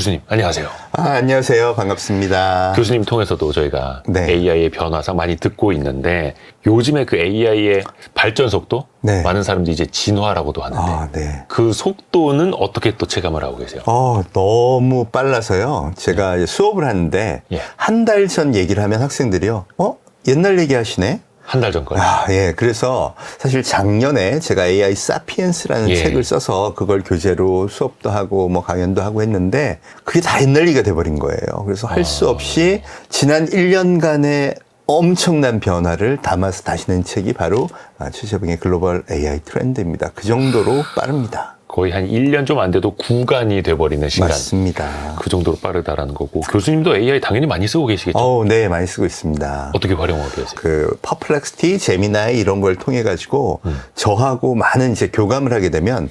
교수님, 안녕하세요. 안녕하세요. 반갑습니다. 교수님 통해서도 저희가 네. AI의 변화상 많이 듣고 있는데 요즘에 그 AI의 발전 속도? 네. 많은 사람들이 이제 진화라고도 하는데 네. 그 속도는 어떻게 또 체감을 하고 계세요? 너무 빨라서요. 제가 이제 수업을 하는데 예. 한 달 전 얘기를 하면 학생들이요. 옛날 얘기 하시네? 한 달 전 거예요. 예. 그래서 사실 작년에 제가 AI 사피엔스라는 예. 책을 써서 그걸 교재로 수업도 하고 뭐 강연도 하고 했는데 그게 다 옛날 얘기가 돼버린 거예요. 그래서 할 수 없이 지난 1년간의 엄청난 변화를 담아서 다시 낸 책이 바로 최재봉의 글로벌 AI 트렌드입니다. 그 정도로 빠릅니다. 거의 한 1년 좀 안 돼도 구간이 돼버리는 시간. 맞습니다. 그 정도로 빠르다라는 거고 교수님도 AI 당연히 많이 쓰고 계시겠죠? 네, 많이 쓰고 있습니다. 어떻게 활용하고 계세요? 그 퍼플렉시티, 제미나이 이런 걸 통해 가지고 저하고 많은 이제 교감을 하게 되면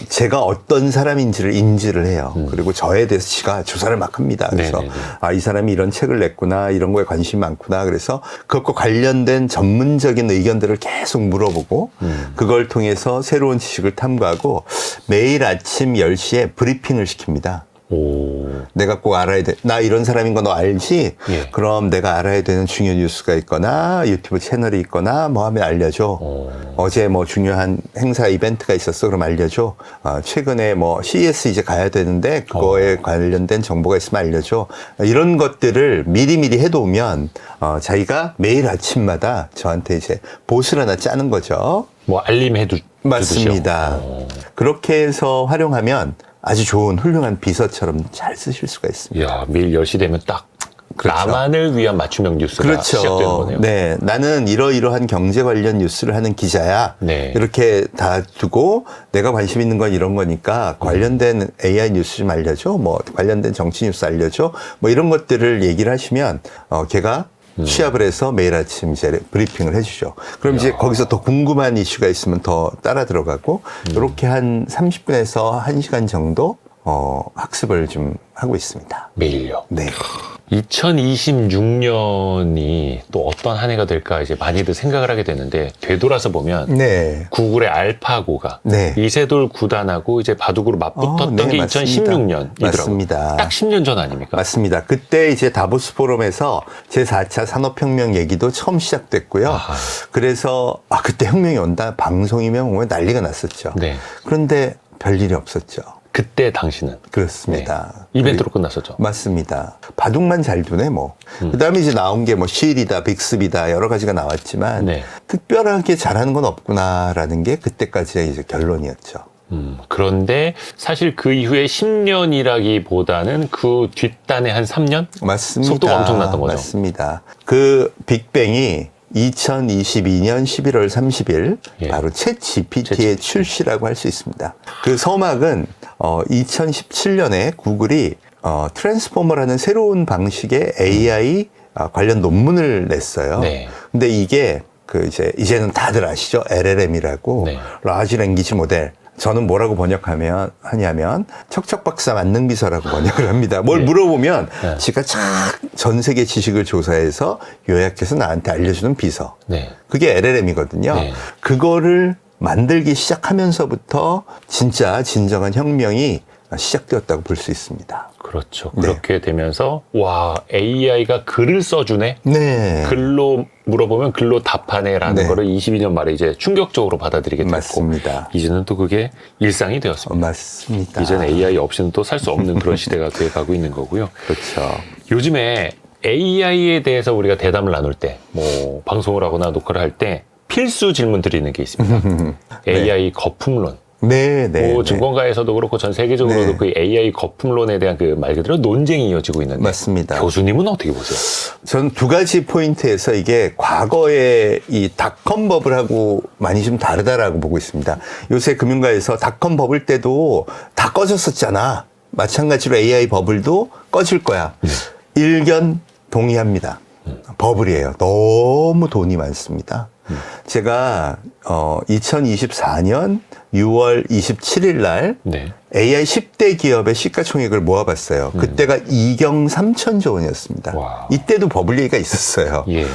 제가 어떤 사람인지를 인지를 해요. 그리고 저에 대해서 지가 조사를 막 합니다. 그래서 네네네. 이 사람이 이런 책을 냈구나, 이런 거에 관심이 많구나. 그래서 그것과 관련된 전문적인 의견들을 계속 물어보고 그걸 통해서 새로운 지식을 탐구하고 매일 아침 10시에 브리핑을 시킵니다. 내가 꼭 알아야 돼. 나 이런 사람인 거 너 알지? 예. 그럼 내가 알아야 되는 중요한 뉴스가 있거나 유튜브 채널이 있거나 뭐 하면 알려줘. 어제 뭐 중요한 행사 이벤트가 있었어. 그럼 알려줘. 최근에 뭐 CES 이제 가야 되는데 그거에 관련된 정보가 있으면 알려줘. 이런 것들을 미리미리 해놓으면 자기가 매일 아침마다 저한테 이제 보스를 하나 짜는 거죠. 뭐 알림해 맞습니다. 그렇게 해서 활용하면 아주 좋은 훌륭한 비서처럼 잘 쓰실 수가 있습니다. 이야, 매일 10시 되면 딱 그렇죠. 나만을 위한 맞춤형 뉴스가 시작되는 거네요. 네, 나는 이러이러한 경제 관련 뉴스를 하는 기자야. 네. 이렇게 다 두고 내가 관심 있는 건 이런 거니까 관련된 AI 뉴스 좀 알려줘. 뭐 관련된 정치 뉴스 알려줘. 뭐 이런 것들을 얘기를 하시면 걔가 취합을 해서 매일 아침 이제 브리핑을 해주죠. 그럼 이제 거기서 더 궁금한 이슈가 있으면 더 따라 들어가고 이렇게 한 30분에서 1시간 정도 학습을 좀 하고 있습니다. 매일요. 네. 2026년이 또 어떤 한 해가 될까 이제 많이들 생각을 하게 되는데 되돌아서 보면 네. 구글의 알파고가 네. 이세돌 구단하고 이제 바둑으로 맞붙었던 네, 게 맞습니다. 2016년이더라고요. 맞습니다. 딱 10년 전 아닙니까? 맞습니다. 그때 이제 다보스 포럼에서 제4차 산업혁명 얘기도 처음 시작됐고요. 그래서 그때 혁명이 온다. 방송이면 오면 난리가 났었죠. 네. 그런데 별일이 없었죠. 그때 당시는 그렇습니다. 네. 이벤트로 끝났었죠. 맞습니다. 바둑만 잘 두네 뭐. 그다음에 이제 나온 게 뭐 실이다, 빅스비다 여러 가지가 나왔지만 네. 특별하게 잘하는 건 없구나라는 게 그때까지의 이제 결론이었죠. 그런데 사실 그 이후에 10년이라기보다는 그 뒷단에 한 3년? 맞습니다. 속도가 엄청났던 거죠. 맞습니다. 그 빅뱅이 2022년 11월 30일 예. 바로 챗 GPT의 출시라고 할 수 있습니다. 그 서막은 2017년에 구글이 트랜스포머라는 새로운 방식의 AI 관련 논문을 냈어요. 네. 근데 이게 이제는 다들 아시죠? LLM이라고 네. 라지 랭귀지 모델. 저는 뭐라고 하냐면 척척박사 만능비서라고 번역을 합니다. 뭘 네. 물어보면 네. 지가 전 세계 지식을 조사해서 요약해서 나한테 알려주는 비서. 네. 그게 LLM이거든요. 네. 그거를 만들기 시작하면서부터 진짜 진정한 혁명이 시작되었다고 볼 수 있습니다. 그렇죠. 네. 그렇게 되면서 AI가 글을 써주네? 네. 글로 물어보면 글로 답하네라는 네. 거를 22년 말에 이제 충격적으로 받아들이게 됐고 맞습니다. 이제는 또 그게 일상이 되었습니다. 맞습니다. 이제는 AI 없이는 또 살 수 없는 그런 시대가 돼가고 있는 거고요. 그렇죠. 요즘에 AI에 대해서 우리가 대담을 나눌 때, 뭐 방송을 하거나 녹화를 할 때 필수 질문 드리는 게 있습니다. AI 거품론. 네. 뭐 증권가에서도 그렇고 전 세계적으로도 네. 그 AI 거품론에 대한 그 말 그대로 논쟁이 이어지고 있는데 맞습니다. 교수님은 어떻게 보세요? 전 두 가지 포인트에서 이게 과거에 이 닷컴 버블하고 많이 좀 다르다라고 보고 있습니다. 요새 금융가에서 닷컴 버블 때도 다 꺼졌었잖아. 마찬가지로 AI 버블도 꺼질 거야. 일견 동의합니다. 버블이에요. 너무 돈이 많습니다. 제가 2024년 6월 27일 날 네. AI 10대 기업의 시가총액을 모아봤어요. 그때가 2경 3천조 원이었습니다. 와우. 이때도 버블 얘기가 있었어요. 예.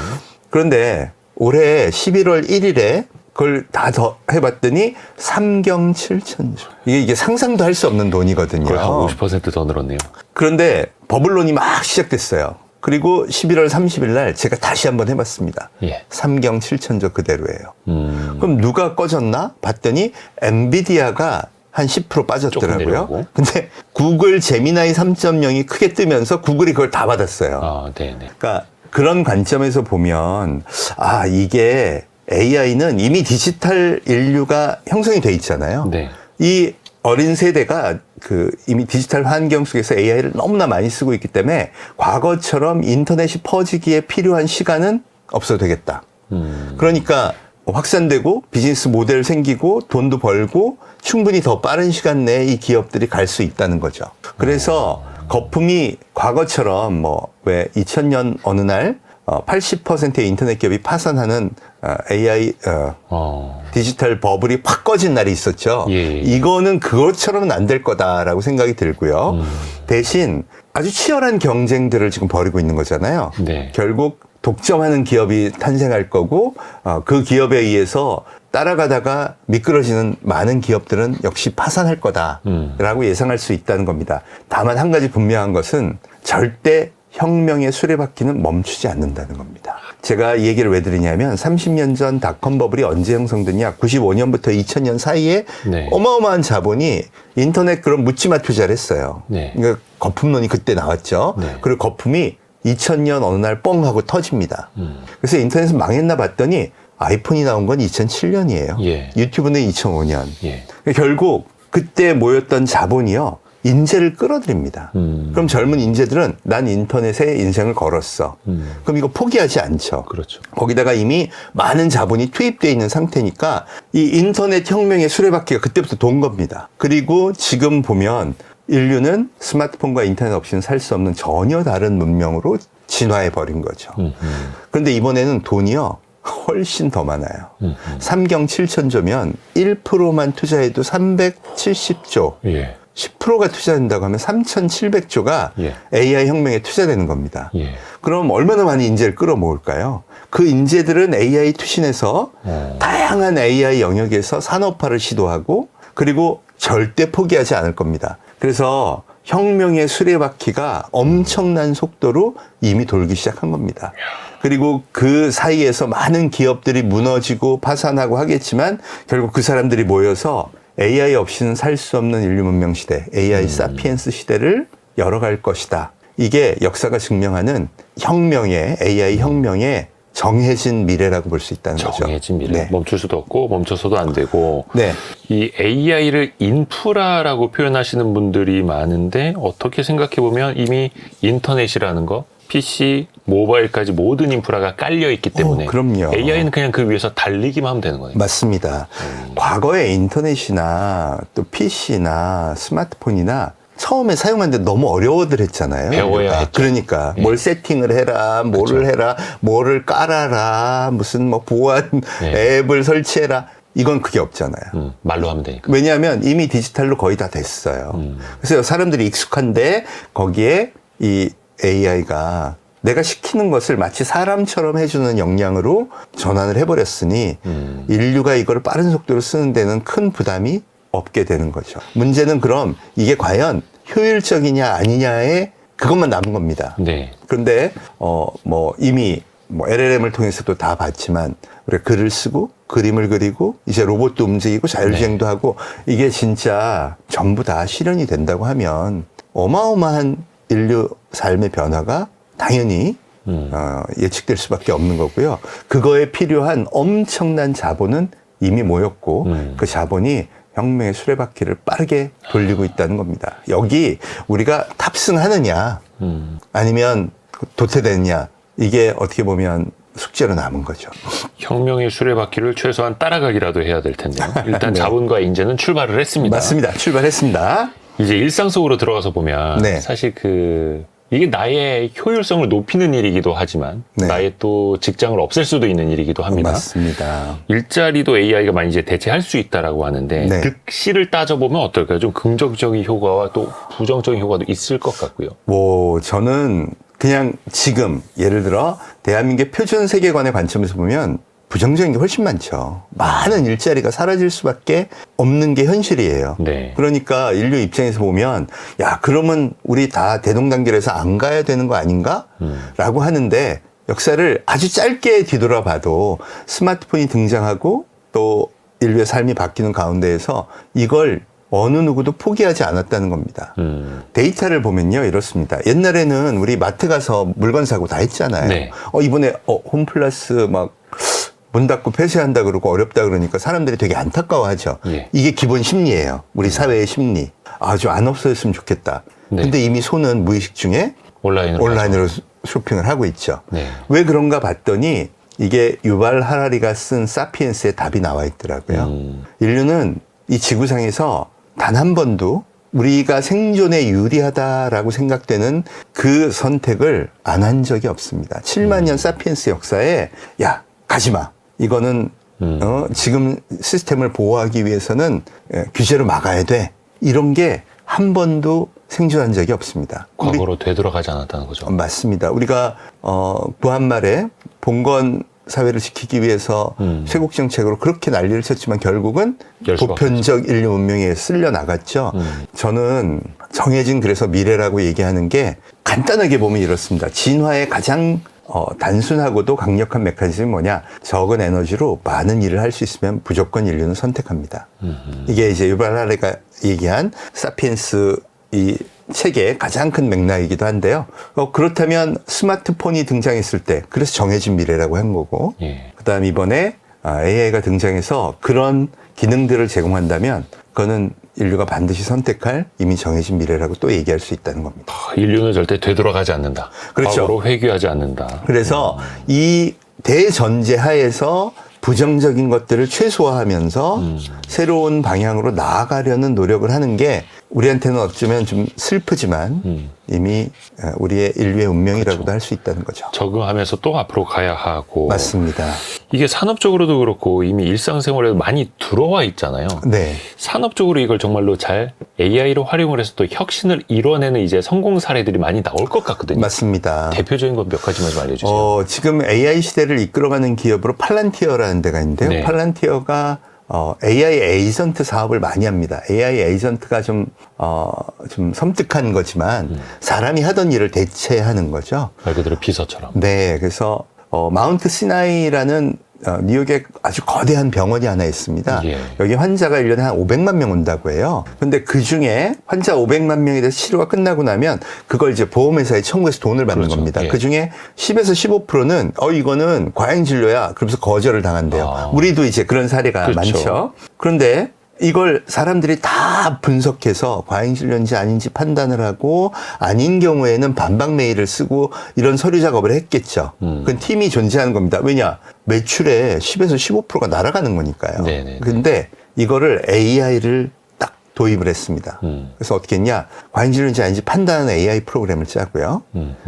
그런데 올해 11월 1일에 그걸 다 더 해봤더니 3경 7천조. 이게 상상도 할 수 없는 돈이거든요. 거의 한 50%더 늘었네요. 그런데 버블론이 막 시작됐어요. 그리고 11월 30일 날 제가 다시 한번 해봤습니다. 예. 3경 7천조 그대로예요. 그럼 누가 꺼졌나? 봤더니 엔비디아가 한 10% 조금 빠졌더라고요. 내려오고. 근데 구글 제미나이 3.0이 크게 뜨면서 구글이 그걸 다 받았어요. 아, 네네. 그러니까 그런 관점에서 보면 아 이게 AI는 이미 디지털 인류가 형성이 돼 있잖아요. 네. 이 어린 세대가 그 이미 디지털 환경 속에서 AI를 너무나 많이 쓰고 있기 때문에 과거처럼 인터넷이 퍼지기에 필요한 시간은 없어도 되겠다. 그러니까 확산되고 비즈니스 모델 생기고 돈도 벌고 충분히 더 빠른 시간 내에 이 기업들이 갈 수 있다는 거죠. 그래서 거품이 과거처럼 뭐 왜 2000년 어느 날 80%의 인터넷 기업이 파산하는 AI 디지털 버블이 확 꺼진 날이 있었죠. 예. 이거는 그것처럼은 안 될 거다라고 생각이 들고요. 대신 아주 치열한 경쟁들을 지금 벌이고 있는 거잖아요. 네. 결국 독점하는 기업이 탄생할 거고 그 기업에 의해서 따라가다가 미끄러지는 많은 기업들은 역시 파산할 거다라고 예상할 수 있다는 겁니다. 다만 한 가지 분명한 것은 절대 혁명의 수레바퀴는 멈추지 않는다는 겁니다. 제가 이 얘기를 왜 드리냐면 30년 전 닷컴 버블이 언제 형성됐냐? 95년부터 2000년 사이에 네. 어마어마한 자본이 인터넷 그런 묻지마 투자를 했어요. 네. 그러니까 거품론이 그때 나왔죠. 네. 그리고 거품이 2000년 어느 날 뻥 하고 터집니다. 그래서 인터넷은 망했나 봤더니 아이폰이 나온 건 2007년이에요. 예. 유튜브는 2005년. 예. 결국 그때 모였던 자본이요. 인재를 끌어들입니다. 그럼 젊은 인재들은 난 인터넷에 인생을 걸었어. 그럼 이거 포기하지 않죠. 그렇죠. 거기다가 이미 많은 자본이 투입되어 있는 상태니까 이 인터넷 혁명의 수레바퀴가 그때부터 돈 겁니다. 그리고 지금 보면 인류는 스마트폰과 인터넷 없이는 살 수 없는 전혀 다른 문명으로 진화해 버린 거죠. 그런데 이번에는 돈이요. 훨씬 더 많아요. 3경 7천조면 1%만 투자해도 370조. 예. 10%가 투자된다고 하면 3,700조가 예. AI 혁명에 투자되는 겁니다. 예. 그럼 얼마나 많은 인재를 끌어모을까요? 그 인재들은 AI 투신해서 다양한 AI 영역에서 산업화를 시도하고 그리고 절대 포기하지 않을 겁니다. 그래서 혁명의 수레바퀴가 엄청난 속도로 이미 돌기 시작한 겁니다. 그리고 그 사이에서 많은 기업들이 무너지고 파산하고 하겠지만 결국 그 사람들이 모여서 AI 없이는 살 수 없는 인류 문명 시대, AI 사피엔스 시대를 열어갈 것이다. 이게 역사가 증명하는 혁명의, AI 혁명의 정해진 미래라고 볼 수 있다는 거죠. 정해진 미래. 네. 멈출 수도 없고 멈춰서도 안 되고. 네. 이 AI를 인프라라고 표현하시는 분들이 많은데 어떻게 생각해 보면 이미 인터넷이라는 거, PC, 모바일까지 모든 인프라가 깔려 있기 때문에 그럼요. AI는 그냥 그 위에서 달리기만 하면 되는 거예요. 맞습니다. 과거에 인터넷이나 또 PC나 스마트폰이나 처음에 사용하는데 너무 어려워들 했잖아요. 배워야 했죠. 그러니까 예. 뭘 세팅을 해라, 뭐를 그렇죠. 해라, 뭐를 깔아라, 무슨 뭐 보안 예. 앱을 설치해라. 이건 그게 없잖아요. 말로 하면 되니까. 왜냐하면 이미 디지털로 거의 다 됐어요. 그래서 사람들이 익숙한데 거기에 이 AI가 내가 시키는 것을 마치 사람처럼 해주는 역량으로 전환을 해버렸으니 인류가 이걸 빠른 속도로 쓰는 데는 큰 부담이 없게 되는 거죠. 문제는 그럼 이게 과연 효율적이냐 아니냐에 그것만 남은 겁니다. 네. 그런데 뭐 이미 뭐 LLM을 통해서도 다 봤지만 우리가 글을 쓰고 그림을 그리고 이제 로봇도 움직이고 자율주행도 하고 이게 진짜 전부 다 실현이 된다고 하면 어마어마한 인류 삶의 변화가 당연히 예측될 수밖에 없는 거고요. 그거에 필요한 엄청난 자본은 이미 모였고 그 자본이 혁명의 수레바퀴를 빠르게 돌리고 있다는 겁니다. 여기 우리가 탑승하느냐 아니면 도태되느냐 이게 어떻게 보면 숙제로 남은 거죠. 혁명의 수레바퀴를 최소한 따라가기라도 해야 될 텐데요. 일단 네. 자본과 인재는 출발을 했습니다. 맞습니다. 출발했습니다. 이제 일상 속으로 들어가서 보면 네. 사실 이게 나의 효율성을 높이는 일이기도 하지만 네. 나의 또 직장을 없앨 수도 있는 일이기도 합니다. 맞습니다. 일자리도 AI가 많이 이제 대체할 수 있다라고 하는데 네. 득실을 따져보면 어떨까요? 좀 긍정적인 효과와 또 부정적인 효과도 있을 것 같고요. 뭐 저는 그냥 지금 예를 들어 대한민국의 표준 세계관의 관점에서 보면 부정적인 게 훨씬 많죠. 많은 일자리가 사라질 수밖에 없는 게 현실이에요. 네. 그러니까 인류 입장에서 보면 야 그러면 우리 다 대동단결해서 안 가야 되는 거 아닌가? 라고 하는데 역사를 아주 짧게 뒤돌아봐도 스마트폰이 등장하고 또 인류의 삶이 바뀌는 가운데에서 이걸 어느 누구도 포기하지 않았다는 겁니다. 데이터를 보면요 이렇습니다. 옛날에는 우리 마트 가서 물건 사고 다 했잖아요. 네. 이번에 홈플러스 막 문 닫고 폐쇄한다 그러고 어렵다 그러니까 사람들이 되게 안타까워하죠. 예. 이게 기본 심리예요. 우리 사회의 심리. 아주 안 없어졌으면 좋겠다. 네. 근데 이미 손은 무의식 중에 온라인으로 쇼핑을 하고 있죠. 네. 왜 그런가 봤더니 이게 유발 하라리가 쓴 사피엔스의 답이 나와 있더라고요. 인류는 이 지구상에서 단 한 번도 우리가 생존에 유리하다라고 생각되는 그 선택을 안 한 적이 없습니다. 7만 년 사피엔스 역사에 야 가지마. 이거는 지금 시스템을 보호하기 위해서는 규제로 막아야 돼. 이런 게 한 번도 생존한 적이 없습니다. 과거로 되돌아가지 않았다는 거죠. 맞습니다. 우리가 구한말에 봉건 사회를 지키기 위해서 쇄국 정책으로 그렇게 난리를 쳤지만 결국은 보편적 인류 문명에 쓸려 나갔죠. 저는 정해진 그래서 미래라고 얘기하는 게 간단하게 보면 이렇습니다. 진화의 가장 단순하고도 강력한 메커니즘이 뭐냐? 적은 에너지로 많은 일을 할 수 있으면 무조건 인류는 선택합니다. 이게 이제 유발 하라리가 얘기한 사피엔스 이 책의 가장 큰 맥락이기도 한데요. 그렇다면 스마트폰이 등장했을 때 그래서 정해진 미래라고 한 거고 예. 그다음 이번에 AI가 등장해서 그런 기능들을 제공한다면 그거는 인류가 반드시 선택할 이미 정해진 미래라고 또 얘기할 수 있다는 겁니다. 인류는 절대 되돌아가지 않는다. 그렇죠. 과거로 회귀하지 않는다. 그래서 이 대전제 하에서 부정적인 것들을 최소화하면서 새로운 방향으로 나아가려는 노력을 하는 게 우리한테는 어쩌면 좀 슬프지만 이미 우리의 인류의 운명이라고도 할 수 있다는 거죠. 적응하면서 또 앞으로 가야 하고. 맞습니다. 이게 산업적으로도 그렇고 이미 일상생활에 많이 들어와 있잖아요. 네. 산업적으로 이걸 정말로 잘 AI로 활용을 해서 또 혁신을 이뤄내는 이제 성공 사례들이 많이 나올 것 같거든요. 맞습니다. 대표적인 것 몇 가지만 좀 알려주세요. 지금 AI 시대를 이끌어가는 기업으로 팔란티어라는 데가 있는데요. 네. 팔란티어가 AI 에이전트 사업을 많이 합니다. AI 에이전트가 좀 섬뜩한 거지만 사람이 하던 일을 대체하는 거죠. 말 그대로 비서처럼. 네. 그래서 마운트 시나이라는 뉴욕에 아주 거대한 병원이 하나 있습니다. 예. 여기 환자가 1년에 한 500만 명 온다고 해요. 근데 그 중에 환자 500만 명에 대해서 치료가 끝나고 나면 그걸 이제 보험회사에 청구해서 돈을 받는 그렇죠. 겁니다. 예. 그 중에 10에서 15%는 이거는 과잉진료야. 그러면서 거절을 당한대요. 우리도 이제 그런 사례가 그렇죠. 많죠. 그런데 이걸 사람들이 다 분석해서 과잉진료인지 아닌지 판단을 하고 아닌 경우에는 반박 메일을 쓰고 이런 서류 작업을 했겠죠. 그건 팀이 존재하는 겁니다. 왜냐? 매출의 10에서 15%가 날아가는 거니까요. 네네. 근데 이거를 AI를 딱 도입을 했습니다. 그래서 어떻게 했냐? 과잉진료인지 아닌지 판단하는 AI 프로그램을 짜고요.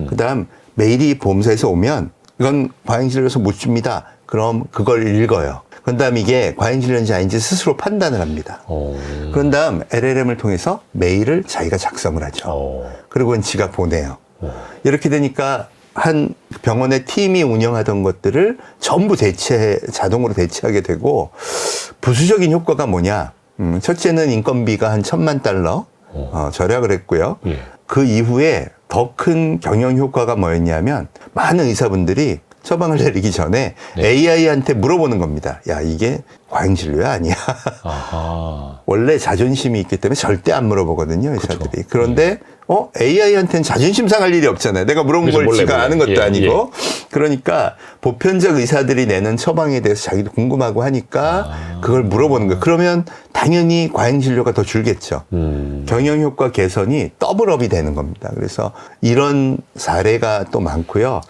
그다음 메일이 보험사에서 오면 이건 과잉진료여서 못 줍니다. 그럼 그걸 읽어요. 그런 다음 이게 과잉진료인지 아닌지 스스로 판단을 합니다. 그런 다음 LLM을 통해서 메일을 자기가 작성을 하죠. 그리고 지가 보내요. 이렇게 되니까 한 병원의 팀이 운영하던 것들을 전부 자동으로 대체하게 되고 부수적인 효과가 뭐냐. 첫째는 인건비가 한 $10,000,000 절약을 했고요. 예. 그 이후에 더 큰 경영 효과가 뭐였냐면 많은 의사분들이 처방을 내리기 전에 네. AI한테 물어보는 겁니다. 야, 이게 과잉진료야 아니야? 아하. 원래 자존심이 있기 때문에 절대 안 물어보거든요, 의사들이. 그쵸. 그런데 AI한테는 자존심 상할 일이 없잖아요. 내가 물어본 그렇죠. 걸 몰래, 지가 몰래. 아는 것도 예, 아니고. 그러니까 보편적 의사들이 내는 처방에 대해서 자기도 궁금하고 하니까 그걸 물어보는 거예요. 그러면 당연히 과잉진료가 더 줄겠죠. 경영 효과 개선이 더블업이 되는 겁니다. 그래서 이런 사례가 또 많고요.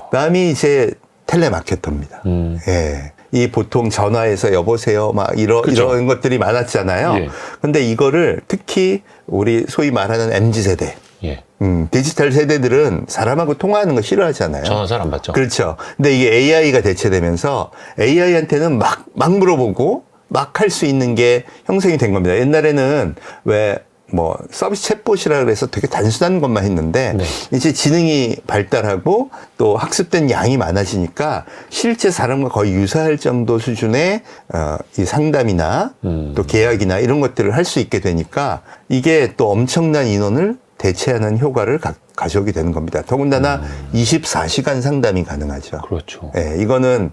그다음이 이제 텔레마케터입니다. 예. 이 보통 전화해서 여보세요 막 이런 것들이 많았잖아요. 예. 근데 이거를 특히 우리 소위 말하는 MZ세대 예. 디지털 세대들은 사람하고 통화하는 거 싫어하잖아요. 전화 잘 안 받죠. 그렇죠. 근데 이게 AI가 대체되면서 AI한테는 막 물어보고 막 할 수 있는 게 형성이 된 겁니다. 옛날에는 왜 뭐 서비스 챗봇이라 그래서 되게 단순한 것만 했는데 네. 이제 지능이 발달하고 또 학습된 양이 많아지니까 실제 사람과 거의 유사할 정도 수준의 이 상담이나 또 계약이나 이런 것들을 할 수 있게 되니까 이게 또 엄청난 인원을 대체하는 효과를 가져오게 되는 겁니다. 더군다나 24시간 상담이 가능하죠. 그렇죠. 예, 이거는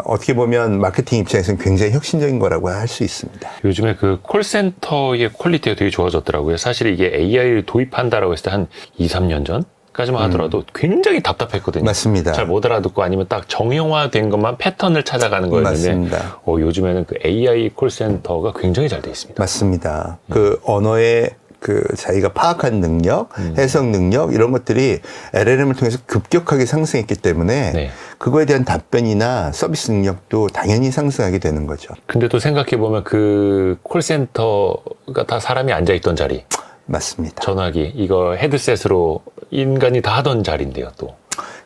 어떻게 보면 마케팅 입장에서는 굉장히 혁신적인 거라고 할 수 있습니다. 요즘에 그 콜센터의 퀄리티가 되게 좋아졌더라고요. 사실 이게 AI를 도입한다라고 했을 때 한 2, 3년 전까지만 하더라도 굉장히 답답했거든요. 맞습니다. 잘 못 알아듣고 아니면 딱 정형화된 것만 패턴을 찾아가는 거였는데 맞습니다. 요즘에는 그 AI 콜센터가 굉장히 잘 돼 있습니다. 맞습니다. 그 언어의 그 자기가 파악한 능력, 해석 능력 이런 것들이 LLM을 통해서 급격하게 상승했기 때문에 네. 그거에 대한 답변이나 서비스 능력도 당연히 상승하게 되는 거죠. 근데 또 생각해보면 그 콜센터가 다 사람이 앉아있던 자리, 맞습니다. 전화기, 이거 헤드셋으로 인간이 다 하던 자리인데요, 또.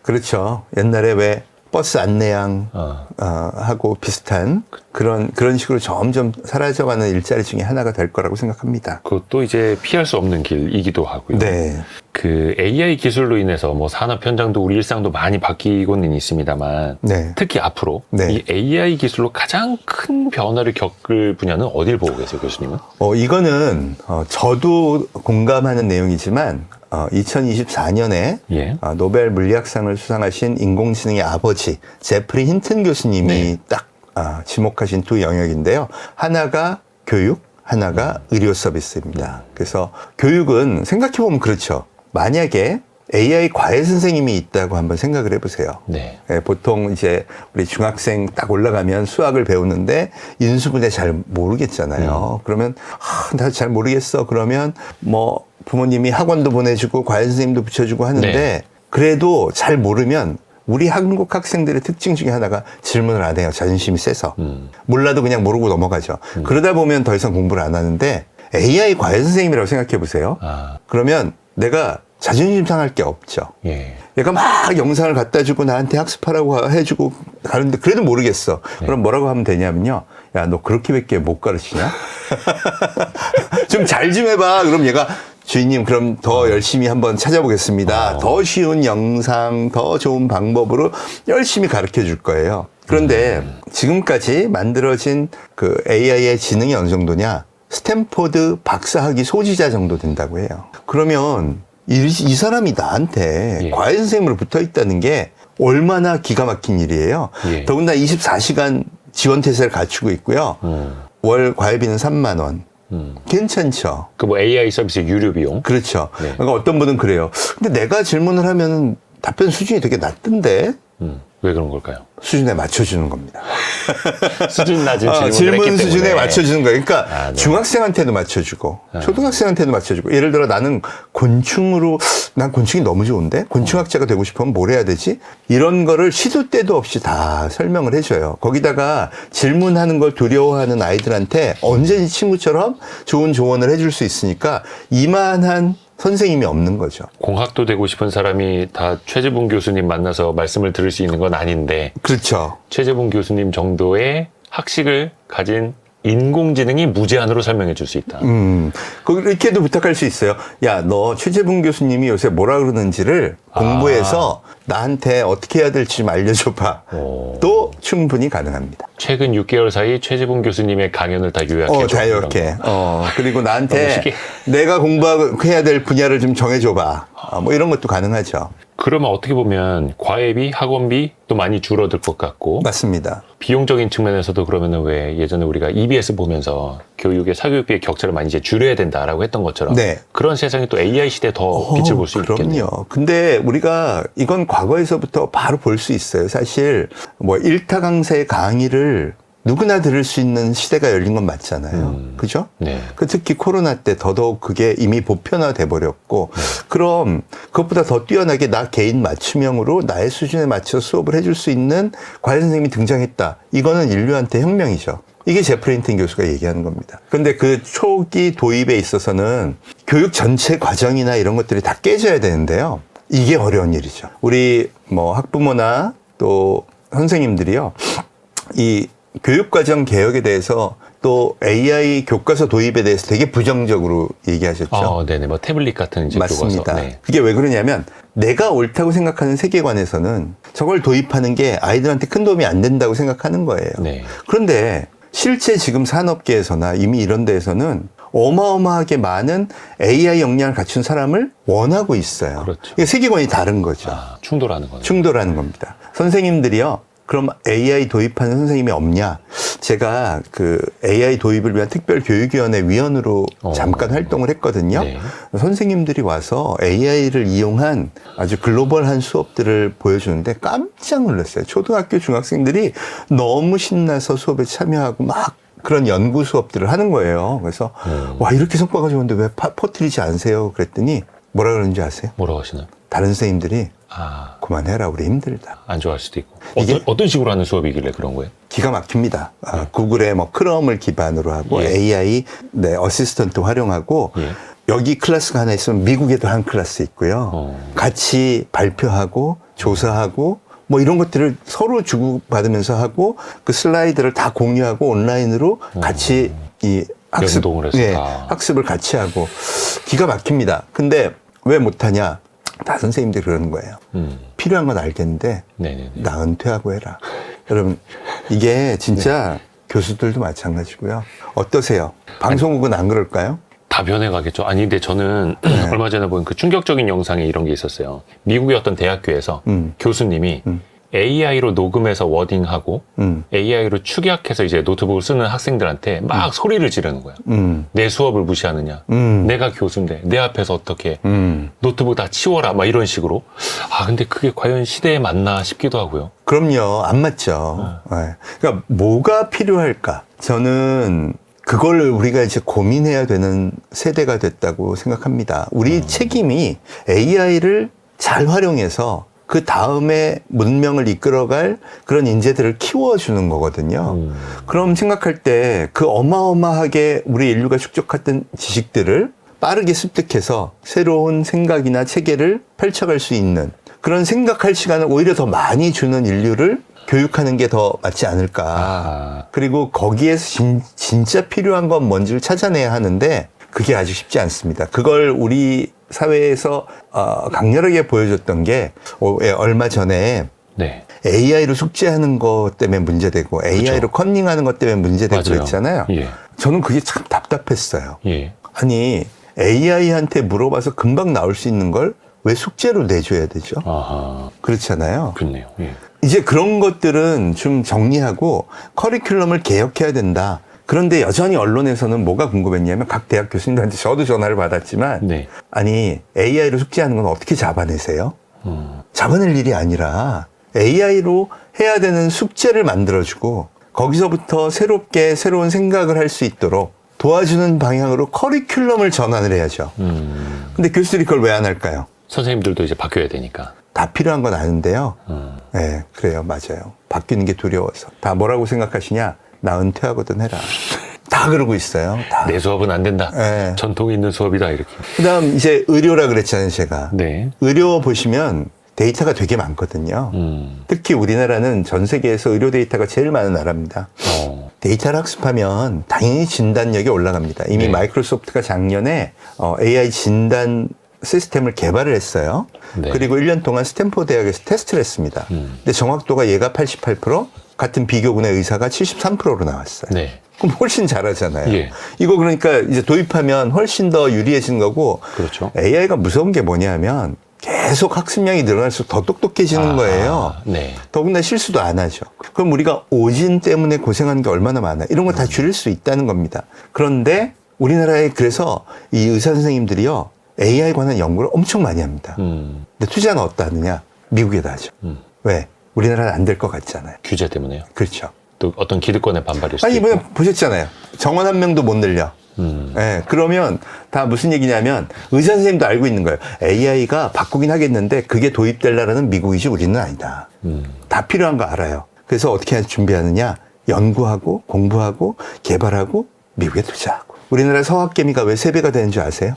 그렇죠. 옛날에 왜 버스 안내양 하고 비슷한 그런 식으로 점점 사라져가는 일자리 중에 하나가 될 거라고 생각합니다. 그것도 이제 피할 수 없는 길이기도 하고요. 네. 그 AI 기술로 인해서 뭐 산업 현장도 우리 일상도 많이 바뀌고는 있습니다만 네. 특히 앞으로 네. 이 AI 기술로 가장 큰 변화를 겪을 분야는 어딜 보고 계세요, 교수님은? 이거는 저도 공감하는 내용이지만 2024년에 예. 노벨 물리학상을 수상하신 인공지능의 아버지 제프리 힌튼 교수님이 네. 딱 지목하신 두 영역인데요. 하나가 교육, 하나가 의료 서비스입니다. 그래서 교육은 생각해보면 그렇죠. 만약에 AI 과외 선생님이 있다고 한번 생각을 해보세요. 네. 보통 이제 우리 중학생 딱 올라가면 수학을 배우는데 인수분해 잘 모르겠잖아요. 그러면 나 잘 모르겠어. 그러면 뭐 부모님이 학원도 보내주고 과외 선생님도 붙여주고 하는데 네. 그래도 잘 모르면 우리 한국 학생들의 특징 중에 하나가 질문을 안 해요. 자존심이 세서. 몰라도 그냥 모르고 넘어가죠. 그러다 보면 더 이상 공부를 안 하는데 AI 과외 선생님이라고 생각해 보세요. 그러면 내가 자존심 상할 게 없죠. 예. 얘가 막 영상을 갖다 주고 나한테 학습하라고 해주고 가는데 그래도 모르겠어. 그럼 뭐라고 하면 되냐면요. 야, 너 그렇게밖에 못 가르치냐? 좀 잘 좀 해봐. 그럼 얘가 주인님 그럼 더 열심히 한번 찾아보겠습니다. 더 쉬운 영상, 더 좋은 방법으로 열심히 가르쳐 줄 거예요. 그런데 지금까지 만들어진 그 AI의 지능이 어느 정도냐? 스탠포드 박사학위 소지자 정도 된다고 해요. 그러면 이 사람이 나한테 예. 과외 선생님으로 붙어 있다는 게 얼마나 기가 막힌 일이에요. 예. 더군다나 24시간 지원 태세를 갖추고 있고요. 월 과외비는 3만 원. 괜찮죠. 그 뭐 AI 서비스 유료 비용. 그렇죠. 네. 그러니까 어떤 분은 그래요. 근데 내가 질문을 하면 답변 수준이 되게 낮던데 왜 그런 걸까요? 수준에 맞춰주는 겁니다. 수준 낮은 질문을 질문 했기 수준에 때문에. 맞춰주는 거예요. 그러니까 네. 중학생한테도 맞춰주고 초등학생한테도 맞춰주고 예를 들어 나는 난 곤충이 너무 좋은데 곤충학자가 되고 싶으면 뭘 해야 되지? 이런 거를 시도 때도 없이 다 설명을 해줘요. 거기다가 질문하는 걸 두려워하는 아이들한테 언제든지 친구처럼 좋은 조언을 해줄 수 있으니까 이만한 선생님이 없는 거죠. 공학도 되고 싶은 사람이 다 최재분 교수님 만나서 말씀을 들을 수 있는 건 아닌데 그렇죠. 최재분 교수님 정도의 학식을 가진 인공지능이 무제한으로 설명해 줄 수 있다. 이렇게도 부탁할 수 있어요. 야, 너 최재분 교수님이 요새 뭐라 그러는지를 공부해서 나한테 어떻게 해야 될지 좀 알려줘봐. 또 충분히 가능합니다. 최근 6개월 사이 최재분 교수님의 강연을 다 요약해 줘. 다 이렇게. 그리고 너무 나한테 쉽게. 내가 공부해야 될 분야를 좀 정해줘봐. 뭐 이런 것도 가능하죠. 그러면 어떻게 보면 과외비, 학원비도 많이 줄어들 것 같고 맞습니다. 비용적인 측면에서도 그러면은 왜 예전에 우리가 EBS 보면서 교육의 사교육비의 격차를 많이 이제 줄여야 된다라고 했던 것처럼 네. 그런 세상이 또 AI 시대에 더 빛을 볼 수 있겠네요. 그럼요. 근데 우리가 이건 과거에서부터 바로 볼 수 있어요. 사실 뭐 일타 강사의 강의를 누구나 들을 수 있는 시대가 열린 건 맞잖아요. 그죠? 네. 특히 코로나 때 더더욱 그게 이미 보편화돼 버렸고, 그럼 그것보다 더 뛰어나게 나 개인 맞춤형으로 나의 수준에 맞춰 수업을 해줄 수 있는 과외 선생님이 등장했다. 이거는 인류한테 혁명이죠. 이게 제프리 힌튼 교수가 얘기하는 겁니다. 근데 그 초기 도입에 있어서는 교육 전체 과정이나 이런 것들이 다 깨져야 되는데요. 이게 어려운 일이죠. 우리 뭐 학부모나 또 선생님들이요. 이 교육과정 개혁에 대해서 또 AI 교과서 도입에 대해서 되게 부정적으로 얘기하셨죠. 네네. 뭐 태블릿 같은 이제 맞습니다. 교과서. 네. 그게 왜 그러냐면 내가 옳다고 생각하는 세계관에서는 저걸 도입하는 게 아이들한테 큰 도움이 안 된다고 생각하는 거예요. 네. 그런데 실제 지금 산업계에서나 이미 이런 데에서는 어마어마하게 많은 AI 역량을 갖춘 사람을 원하고 있어요. 그렇죠. 이게 세계관이 다른 거죠. 충돌하는 거네요. 충돌하는 겁니다. 선생님들이요. 그럼 AI 도입하는 선생님이 없냐? 제가 그 AI 도입을 위한 특별교육위원회 위원으로 잠깐 활동을 했거든요. 네. 선생님들이 와서 AI를 이용한 아주 글로벌한 수업들을 보여주는데 깜짝 놀랐어요. 초등학교 중학생들이 너무 신나서 수업에 참여하고 막 그런 연구 수업들을 하는 거예요. 그래서 와 이렇게 성과가 좋은데 왜 퍼뜨리지 않으세요? 그랬더니 뭐라 그러는지 아세요? 뭐라고 하시나요? 다른 선생님들이 아, 그만해라 우리 힘들다. 안 좋아할 수도 있고. 이게- 어떤 식으로 하는 수업이길래 그런 거예요? 기가 막힙니다. 구글의 뭐 크롬을 기반으로 하고 AI 어시스턴트 활용하고 예. 여기 클래스가 하나 있으면 미국에도 한 클래스 있고요. 같이 발표하고 조사하고 뭐 이런 것들을 서로 주고받으면서 하고 그 슬라이드를 다 공유하고 온라인으로 같이 이 학습, 연동을 해서 예, 다. 학습을 같이 하고 기가 막힙니다. 근데 왜 못하냐? 다 선생님들이 그러는 거예요. 필요한 건 알겠는데 네네네. 나 은퇴하고 해라. 여러분 이게 진짜 교수들도 마찬가지고요. 어떠세요? 방송국은 안 그럴까요? 다 변해가겠죠. 아니, 근데 저는 얼마 전에 본 그 충격적인 영상에 이런 게 있었어요. 미국의 어떤 대학교에서 교수님이 AI로 녹음해서 워딩하고 AI로 축약해서 이제 노트북을 쓰는 학생들한테 막 소리를 지르는 거야. 내 수업을 무시하느냐. 내가 교수인데 내 앞에서 어떻게 노트북 다 치워라. 막 이런 식으로. 아, 근데 그게 과연 시대에 맞나 싶기도 하고요. 그럼요. 안 맞죠. 네. 그러니까 뭐가 필요할까? 저는 그걸 우리가 이제 고민해야 되는 세대가 됐다고 생각합니다. 우리 책임이 AI를 잘 활용해서 그 다음에 문명을 이끌어갈 그런 인재들을 키워주는 거거든요. 그럼 생각할 때 그 어마어마하게 우리 인류가 축적했던 지식들을 빠르게 습득해서 새로운 생각이나 체계를 펼쳐갈 수 있는 그런 생각할 시간을 오히려 더 많이 주는 인류를 교육하는 게 더 맞지 않을까. 그리고 거기에서 진짜 필요한 건 뭔지를 찾아내야 하는데 그게 아주 쉽지 않습니다. 그걸 우리 사회에서 강렬하게 보여줬던 게 얼마 전에 네. AI로 숙제하는 것 때문에 문제되고 AI로 컨닝하는 것 때문에 문제되고 맞아요. 그랬잖아요. 예. 저는 그게 참 답답했어요. 예. 아니 AI한테 물어봐서 금방 나올 수 있는 걸 왜 숙제로 내줘야 되죠? 아하. 그렇잖아요. 그렇네요. 예. 이제 그런 것들은 좀 정리하고 커리큘럼을 개혁해야 된다. 그런데 여전히 언론에서는 뭐가 궁금했냐면 각 대학 교수님들한테 저도 전화를 받았지만 네. 아니 AI로 숙제하는 건 어떻게 잡아내세요? 잡아낼 일이 아니라 AI로 해야 되는 숙제를 만들어주고 거기서부터 새롭게 새로운 생각을 할 수 있도록 도와주는 방향으로 커리큘럼을 전환을 해야죠. 근데 교수들이 그걸 왜 안 할까요? 선생님들도 이제 바뀌어야 되니까. 다 필요한 건 아는데요. 네, 그래요. 맞아요. 바뀌는 게 두려워서. 다 뭐라고 생각하시냐? 나 은퇴하거든 해라. 다 그러고 있어요. 다. 내 수업은 안 된다. 네. 전통 있는 수업이다. 이렇게. 그 다음 이제 의료라 그랬잖아요, 제가. 네. 의료 보시면 데이터가 되게 많거든요. 특히 우리나라는 전 세계에서 의료 데이터가 제일 많은 나라입니다. 데이터를 학습하면 당연히 진단력이 올라갑니다. 이미 네. 마이크로소프트가 작년에 AI 진단 시스템을 개발을 했어요. 네. 그리고 1년 동안 스탠포드 대학에서 테스트를 했습니다. 근데 정확도가 얘가 88%, 같은 비교군의 의사가 73%로 나왔어요. 네. 그럼 훨씬 잘하잖아요. 예. 이거 그러니까 이제 도입하면 훨씬 더 유리해지는 거고 그렇죠. AI가 무서운 게 뭐냐면 계속 학습량이 늘어날수록 더 똑똑해지는 거예요. 네. 더군다나 실수도 안 하죠. 그럼 우리가 오진 때문에 고생하는 게 얼마나 많아. 이런 거 다 줄일 수 있다는 겁니다. 그런데 우리나라에 그래서 이 의사 선생님들이요. AI 관한 연구를 엄청 많이 합니다. 근데 투자는 어디다 하느냐? 미국에다 하죠. 왜? 우리나라는 안 될 것 같잖아요. 규제 때문에요. 그렇죠. 또 어떤 기득권의 반발일 수도 아니, 있고. 이번에 보셨잖아요. 정원 한 명도 못 늘려. 예, 그러면 다 무슨 얘기냐면 의사 선생님도 알고 있는 거예요. AI가 바꾸긴 하겠는데 그게 도입될라라는 미국이지 우리는 아니다. 다 필요한 거 알아요. 그래서 어떻게 준비하느냐? 연구하고 공부하고 개발하고 미국에 투자하고. 우리나라 서학개미가 왜 3배가 되는 줄 아세요?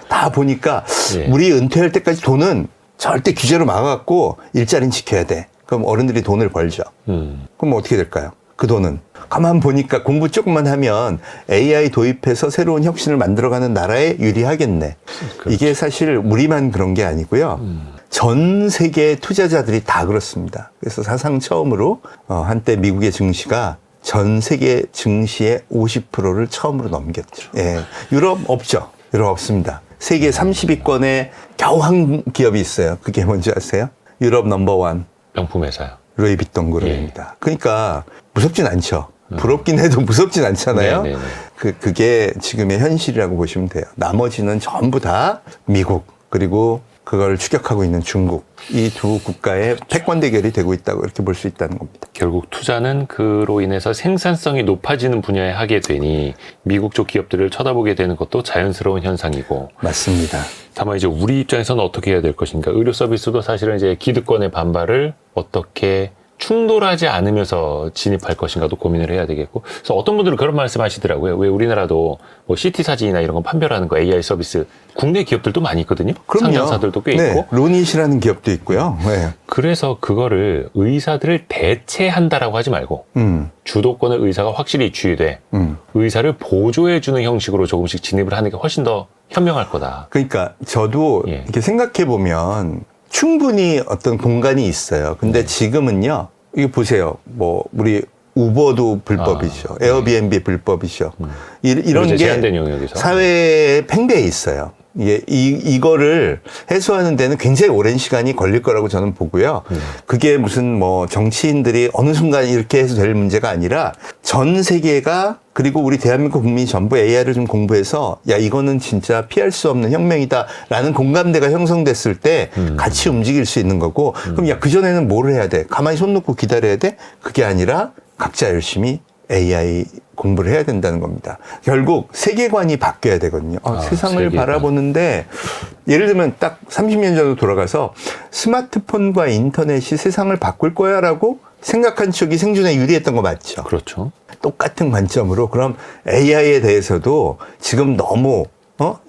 다 보니까 예. 우리 은퇴할 때까지 돈은 절대 규제로 막아갖고 일자리는 지켜야 돼. 그럼 어른들이 돈을 벌죠. 그럼 어떻게 될까요? 그 돈은. 가만 보니까 공부 조금만 하면 AI 도입해서 새로운 혁신을 만들어가는 나라에 유리하겠네. 그렇죠. 이게 사실 우리만 그런 게 아니고요. 전 세계 투자자들이 다 그렇습니다. 그래서 사상 처음으로 한때 미국의 증시가 전 세계 증시의 50%를 처음으로 넘겼죠. 예. 유럽 없죠. 유럽 없습니다. 세계 30위권에 겨우 한 기업이 있어요. 그게 뭔지 아세요? 유럽 넘버원. 명품 회사요. 루이비통 그룹입니다. 그러니까 무섭진 않죠. 부럽긴 해도 무섭진 않잖아요. 네네네. 그게 지금의 현실이라고 보시면 돼요. 나머지는 전부 다 미국, 그리고 그걸 추격하고 있는 중국. 이 두 국가의 패권 대결이 되고 있다고 이렇게 볼 수 있다는 겁니다. 결국 투자는 그로 인해서 생산성이 높아지는 분야에 하게 되니 미국 쪽 기업들을 쳐다보게 되는 것도 자연스러운 현상이고. 맞습니다. 다만 이제 우리 입장에서는 어떻게 해야 될 것인가. 의료 서비스도 사실은 이제 기득권의 반발을 어떻게 충돌하지 않으면서 진입할 것인가도 고민을 해야 되겠고. 그래서 어떤 분들은 그런 말씀 하시더라고요. 왜 우리나라도 뭐 CT 사진이나 이런 거 판별하는 거 AI 서비스 국내 기업들도 많이 있거든요. 그럼요. 상장사들도 꽤 네, 있고. 루닛이라는 기업도 있고요. 네. 그래서 그거를 의사들을 대체한다라고 하지 말고 주도권을 의사가 확실히 쥐되 의사를 보조해주는 형식으로 조금씩 진입을 하는 게 훨씬 더 현명할 거다. 그러니까 저도 예. 이렇게 생각해 보면 충분히 어떤 공간이 있어요. 근데 지금은요, 이거 보세요. 뭐 우리 우버도 불법이죠. 에어비앤비 불법이죠. 이런 이제 게 제한된 영역에서. 사회에 팽배해 있어요. 이거를 해소하는 데는 굉장히 오랜 시간이 걸릴 거라고 저는 보고요. 그게 무슨 뭐 정치인들이 어느 순간 이렇게 해서 될 문제가 아니라 전 세계가, 그리고 우리 대한민국 국민이 전부 AI를 좀 공부해서 야, 이거는 진짜 피할 수 없는 혁명이다라는 공감대가 형성됐을 때 같이 움직일 수 있는 거고, 그럼 야, 그전에는 뭘 해야 돼? 가만히 손 놓고 기다려야 돼? 그게 아니라 각자 열심히 AI 공부를 해야 된다는 겁니다. 결국 세계관이 바뀌어야 되거든요. 세상을 세계관. 바라보는데, 예를 들면 딱 30년 전으로 돌아가서 스마트폰과 인터넷이 세상을 바꿀 거야 라고 생각한 쪽이 생존에 유리했던 거 맞죠? 그렇죠. 똑같은 관점으로 그럼 AI에 대해서도 지금 너무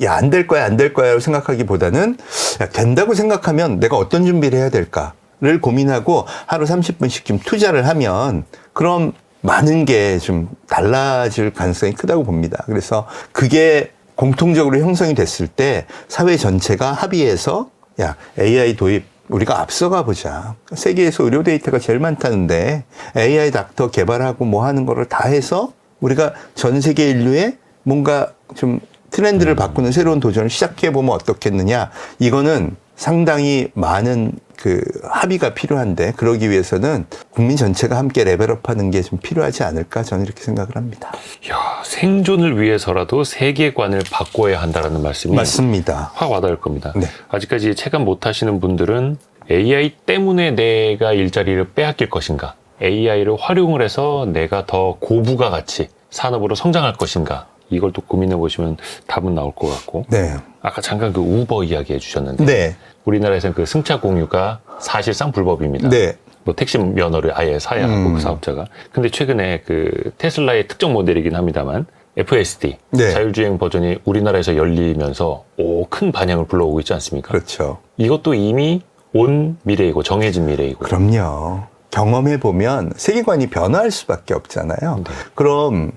야, 안 될 거야, 안 될 거야라고 생각하기보다는 야, 된다고 생각하면 내가 어떤 준비를 해야 될까를 고민하고 하루 30분씩 좀 투자를 하면 그럼 많은 게 좀 달라질 가능성이 크다고 봅니다. 그래서 그게 공통적으로 형성이 됐을 때 사회 전체가 합의해서 야, AI 도입 우리가 앞서가 보자. 세계에서 의료 데이터가 제일 많다는데 AI 닥터 개발하고 뭐 하는 거를 다 해서 우리가 전 세계 인류의 뭔가 좀 트렌드를 바꾸는 새로운 도전을 시작해 보면 어떻겠느냐. 이거는 상당히 많은 그 합의가 필요한데, 그러기 위해서는 국민 전체가 함께 레벨업하는 게 좀 필요하지 않을까, 저는 이렇게 생각을 합니다. 야, 생존을 위해서라도 세계관을 바꿔야 한다라는 말씀이 맞습니다. 확 와닿을 겁니다. 네. 아직까지 체감 못 하시는 분들은 AI 때문에 내가 일자리를 빼앗길 것인가, AI를 활용을 해서 내가 더 고부가 가치 산업으로 성장할 것인가, 이걸 또 고민해 보시면 답은 나올 것 같고. 네. 아까 잠깐 그 우버 이야기 해주셨는데, 네. 우리나라에서는 그 승차 공유가 사실상 불법입니다. 네. 뭐 택시 면허를 아예 사야 하고 그 사업자가. 근데 최근에 그 테슬라의 특정 모델이긴 합니다만 FSD 네. 자율주행 버전이 우리나라에서 열리면서 큰 반향을 불러오고 있지 않습니까? 그렇죠. 이것도 이미 온 미래이고 정해진 미래이고. 그럼요. 경험해 보면 세계관이 변화할 수밖에 없잖아요. 네. 그럼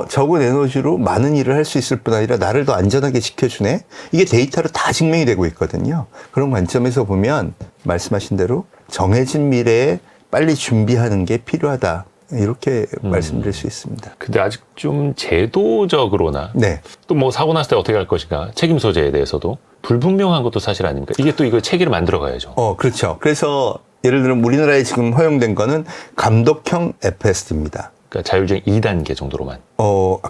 적은 에너지로 많은 일을 할 수 있을 뿐 아니라 나를 더 안전하게 지켜주네? 이게 데이터로 다 증명이 되고 있거든요. 그런 관점에서 보면 말씀하신 대로 정해진 미래에 빨리 준비하는 게 필요하다. 이렇게 말씀드릴 수 있습니다. 근데 아직 좀 제도적으로나 네. 또 뭐 사고 났을 때 어떻게 할 것인가, 책임 소재에 대해서도 불분명한 것도 사실 아닙니까? 이게 또 이거 체계를 만들어 가야죠. 그렇죠. 그래서 예를 들면 우리나라에 지금 허용된 거는 감독형 FSD입니다. 그러니까 자율주행 2단계 정도로만.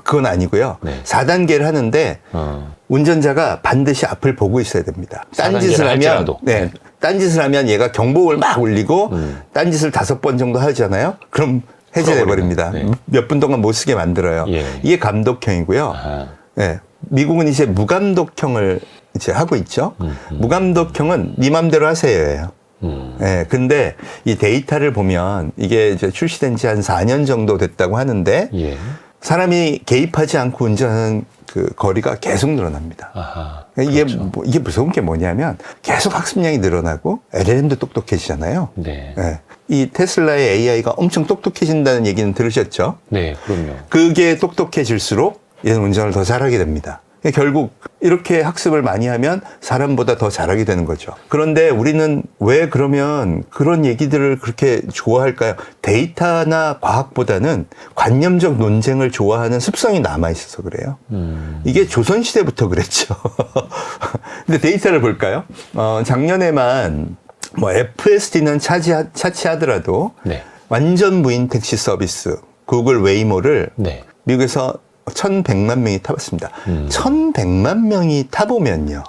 그건 아니고요. 네. 4단계를 하는데 운전자가 반드시 앞을 보고 있어야 됩니다. 4단계를 할지라도. 네. 딴짓을 하면 얘가 경보를 막 울리고 딴짓을 5번 정도 하잖아요. 그럼 해제돼 버립니다. 네. 몇 분 동안 못 쓰게 만들어요. 예. 이게 감독형이고요. 아하. 네. 미국은 이제 무감독형을 이제 하고 있죠. 무감독형은 네 맘대로 하세요예요. 네, 근데 이 데이터를 보면 이게 이제 출시된 지 한 4년 정도 됐다고 하는데 예. 사람이 개입하지 않고 운전하는 그 거리가 계속 늘어납니다. 아하, 이게 그렇죠. 이게 무서운 게 뭐냐면 계속 학습량이 늘어나고 LLM도 똑똑해지잖아요. 네. 예. 이 테슬라의 AI가 엄청 똑똑해진다는 얘기는 들으셨죠? 네, 그럼요. 그게 똑똑해질수록 얘는 운전을 더 잘하게 됩니다. 결국 이렇게 학습을 많이 하면 사람보다 더 잘하게 되는 거죠. 그런데 우리는 왜 그러면 그런 얘기들을 그렇게 좋아할까요? 데이터나 과학보다는 관념적 논쟁을 좋아하는 습성이 남아있어서 그래요. 이게 조선시대부터 그랬죠. 근데 데이터를 볼까요? 작년에만 뭐 FSD는 차치하더라도 네. 완전 무인 택시 서비스 구글 웨이모를 네. 미국에서 1,100만 명이 타봤습니다. 1,100만 명이 타보면요.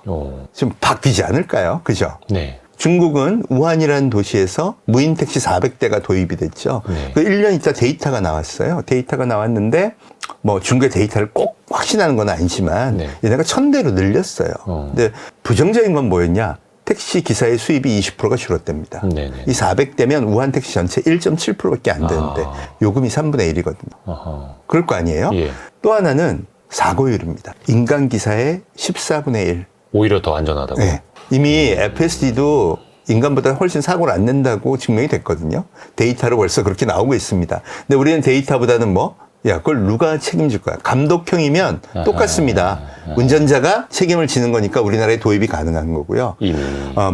좀 바뀌지 않을까요? 그죠? 네. 중국은 우한이라는 도시에서 무인 택시 400대가 도입이 됐죠. 네. 그 1년 있다 데이터가 나왔어요. 데이터가 나왔는데 뭐 중국의 데이터를 꼭 확신하는 건 아니지만 네. 얘네가 1,000대로 늘렸어요. 근데 부정적인 건 뭐였냐? 택시 기사의 수입이 20%가 줄었답니다. 네네. 이 400대면 우한 택시 전체 1.7%밖에 안 되는데 요금이 3분의 1이거든요. 아하. 그럴 거 아니에요? 예. 또 하나는 사고율입니다. 인간 기사의 14분의 1. 오히려 더 안전하다고. 네. 이미 FSD도 인간보다 훨씬 사고를 안 낸다고 증명이 됐거든요. 데이터로 벌써 그렇게 나오고 있습니다. 근데 우리는 데이터보다는 뭐? 야, 그걸 누가 책임질 거야? 감독형이면 똑같습니다. 운전자가 책임을 지는 거니까 우리나라에 도입이 가능한 거고요. 이미.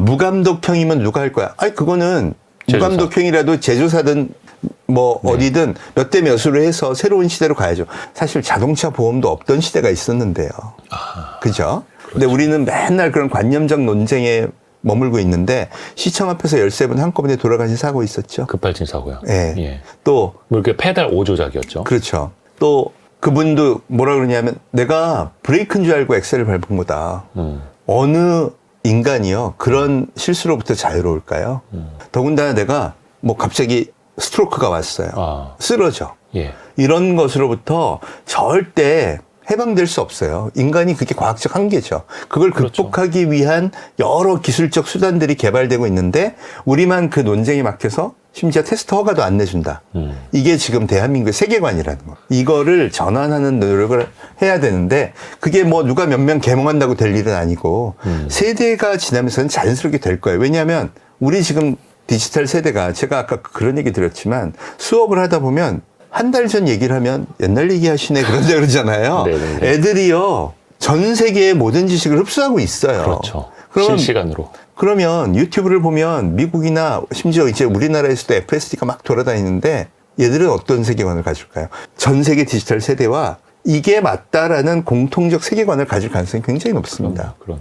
무감독형이면 누가 할 거야? 아니, 그거는 제조사. 무감독형이라도 제조사든 뭐 네. 어디든 몇 대 몇으로 해서 새로운 시대로 가야죠. 사실 자동차 보험도 없던 시대가 있었는데요. 그죠? 근데 우리는 맨날 그런 관념적 논쟁에 머물고 있는데 시청 앞에서 13분 한꺼번에 돌아가신 사고 있었죠. 급발진 사고요. 예. 예. 또 뭐 이렇게 페달 5조작이었죠. 그렇죠. 또 그분도 뭐라 그러냐면 내가 브레이크인 줄 알고 엑셀을 밟은 거다. 어느 인간이요 그런 실수로부터 자유로울까요? 더군다나 내가 뭐 갑자기 스트로크가 왔어요. 아. 쓰러져. 예. 이런 것으로부터 절대 해방될 수 없어요. 인간이 그게 과학적 한계죠. 그걸 그렇죠. 극복하기 위한 여러 기술적 수단들이 개발되고 있는데 우리만 그 논쟁에 막혀서 심지어 테스트 허가도 안 내준다. 이게 지금 대한민국의 세계관이라는 거. 이거를 전환하는 노력을 해야 되는데 그게 뭐 누가 몇 명 개몽한다고 될 일은 아니고 세대가 지나면서는 자연스럽게 될 거예요. 왜냐하면 우리 지금 디지털 세대가 제가 아까 그런 얘기 드렸지만 수업을 하다 보면 한 달 전 얘기를 하면 옛날 얘기 하시네 그런다 그러잖아요. 네네네. 애들이요 전 세계의 모든 지식을 흡수하고 있어요. 그렇죠. 그러면 실시간으로. 그러면 유튜브를 보면 미국이나 심지어 이제 우리나라에서도 FSD가 막 돌아다니는데 얘들은 어떤 세계관을 가질까요? 전 세계 디지털 세대와 이게 맞다라는 공통적 세계관을 가질 가능성이 굉장히 높습니다. 그럼요.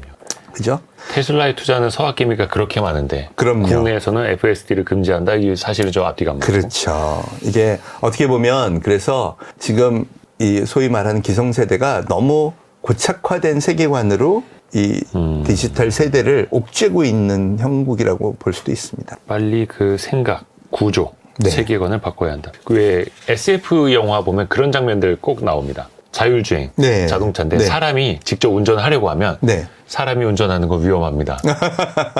그죠? 테슬라에 투자하는 서학개미가 그렇게 많은데 그럼요. 국내에서는 FSD를 금지한다. 이게 사실은 좀 앞뒤가 안 맞고. 그렇죠. 이게 어떻게 보면 그래서 지금 이 소위 말하는 기성세대가 너무 고착화된 세계관으로 이 디지털 세대를 옥죄고 있는 형국이라고 볼 수도 있습니다. 빨리 그 생각, 구조, 네. 세계관을 바꿔야 한다. 왜 SF 영화 보면 그런 장면들 꼭 나옵니다. 자율주행 네. 자동차인데 네. 사람이 직접 운전하려고 하면 네. 사람이 운전하는 거 위험합니다.